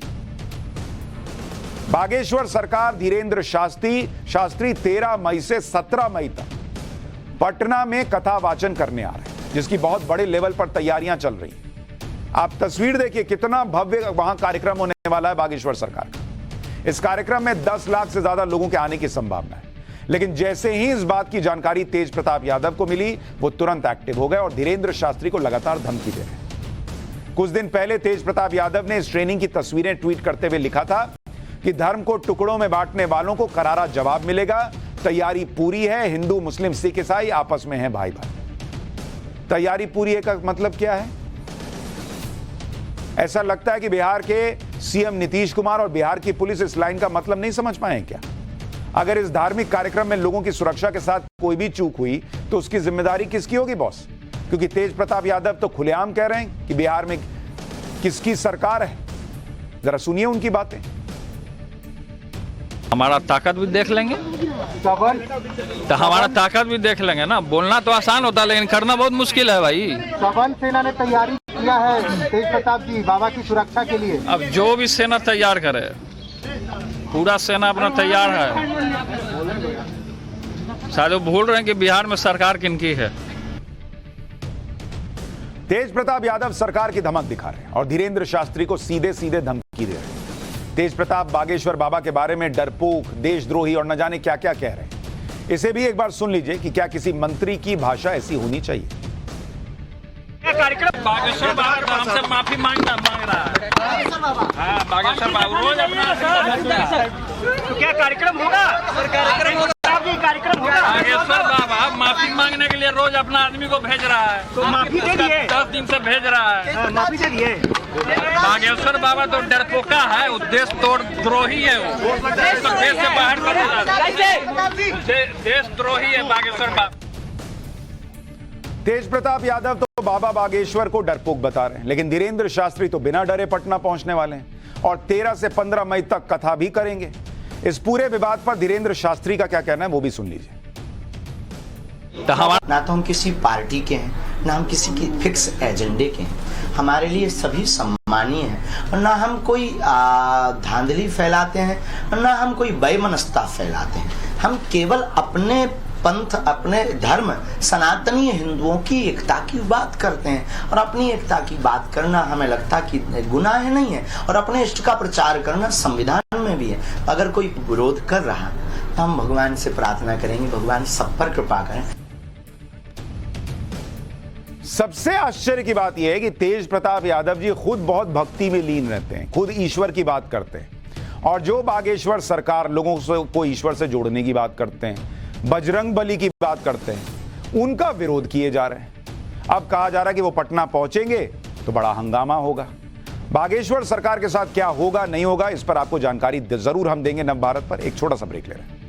S1: बागेश्वर सरकार धीरेन्द्र शास्त्री 13 मई से 17 मई तक पटना में कथा वाचन करने आ रहे हैं, जिसकी बहुत बड़े लेवल पर तैयारियां चल रही हैं। आप तस्वीर देखिए, कितना भव्य वहां कार्यक्रम होने वाला है बागेश्वर सरकार का। इस कार्यक्रम में 10 लाख से ज्यादा लोगों के आने की संभावना है। लेकिन जैसे ही इस बात की जानकारी तेज प्रताप यादव को मिली, वो तुरंत एक्टिव हो गए और धीरेन्द्र शास्त्री को लगातार धमकी दे रहे। कुछ दिन पहले तेज प्रताप यादव ने इस ट्रेनिंग की तस्वीरें ट्वीट करते हुए लिखा था कि धर्म को टुकड़ों में बांटने वालों को करारा जवाब मिलेगा, तैयारी पूरी है, हिंदू मुस्लिम सिख ईसाई आपस में हैं भाई भाई। तैयारी पूरी है का मतलब क्या है? ऐसा लगता है कि बिहार के सीएम नीतीश कुमार और बिहार की पुलिस इस लाइन का मतलब नहीं समझ पाए क्या? अगर इस धार्मिक कार्यक्रम में लोगों की सुरक्षा के साथ कोई भी चूक हुई तो उसकी जिम्मेदारी किसकी होगी बॉस? क्योंकि तेज प्रताप यादव तो खुलेआम कह रहे हैं कि बिहार में किसकी सरकार है। जरा सुनिए उनकी बातें।
S8: हमारा ताकत भी देख लेंगे, तो हमारा ताकत भी देख लेंगे ना। बोलना तो आसान होता है लेकिन करना बहुत मुश्किल है भाई।
S9: सवन सेना ने तैयारी किया है तेज प्रताप जी बाबा की सुरक्षा के लिए।
S8: अब जो भी सेना तैयार करे, पूरा सेना अपना तैयार है। शायद वो भूल रहे हैं कि बिहार में सरकार किनकी है।
S1: तेज प्रताप यादव सरकार की धमक दिखा रहे हैं और धीरेन्द्र शास्त्री को सीधे सीधे धमकी दे रहे हैं। तेज प्रताप बागेश्वर बाबा के बारे में डरपोक, देशद्रोही और न जाने क्या क्या कह रहे हैं। इसे भी एक बार सुन लीजिए कि क्या किसी मंत्री की भाषा ऐसी होनी चाहिए।
S10: कार्यक्रम
S8: बागेश्वर बाबा तो हमसे माफी मांग रहा है। हाँ, बागेश्वर बाबा रोज अपना
S9: तो क्या कार्यक्रम होगा? कार्यक्रम होगा।
S8: बागेश्वर बाबा माफी मांगने के लिए रोज अपना आदमी को भेज रहा है।
S9: तो माफी दे दिए?
S8: 10 दिन से भेज रहा है।
S9: माफी दे दिए?
S8: बागेश्वर बाबा तो डरपोका है, उद्देश्य तोड़ द्रोही है वो। देश से बाहर कर देना। देशद्रोही है बागेश्वर बाबा।
S1: तेज प्रताप यादव तो बाबा बागेश्वर को डरपोक बता रहे हैं, लेकिन धीरेन्द्र शास्त्री तो बिना डरे पटना पहुंचने वाले हैं और 13 से 15 मई तक कथा भी करेंगे। इस पूरे विवाद पर धीरेन्द्र शास्त्री का क्या कहना है वो भी सुन लीजिए।
S10: ना तो हम किसी पार्टी के हैं, ना हम किसी की फिक्स एजेंडे के हैं। हमारे लिए सभी सम्मानीय हैं और ना हम कोई धांधली फैलाते हैं और ना हम कोई बेमनस्ता फैलाते हैं। हम केवल अपने पंथ, अपने धर्म, सनातनी हिंदुओं की एकता की बात करते हैं और अपनी एकता की बात करना हमें लगता कि गुनाह नहीं है और अपने इष्ट का प्रचार करना संविधान में भी है। अगर कोई विरोध कर रहा तो हम भगवान से प्रार्थना करेंगे, भगवान सब पर कृपा करें।
S1: सबसे आश्चर्य की बात यह है कि तेज प्रताप यादव जी खुद बहुत भक्ति में लीन रहते हैं, खुद ईश्वर की बात करते हैं और जो बागेश्वर सरकार लोगों को ईश्वर से जोड़ने की बात करते हैं, बजरंग बली की बात करते हैं, उनका विरोध किए जा रहे हैं। अब कहा जा रहा है कि वो पटना पहुंचेंगे तो बड़ा हंगामा होगा। बागेश्वर सरकार के साथ क्या होगा नहीं होगा इस पर आपको जानकारी जरूर हम देंगे नवभारत पर। एक छोटा सा ब्रेक ले रहे हैं।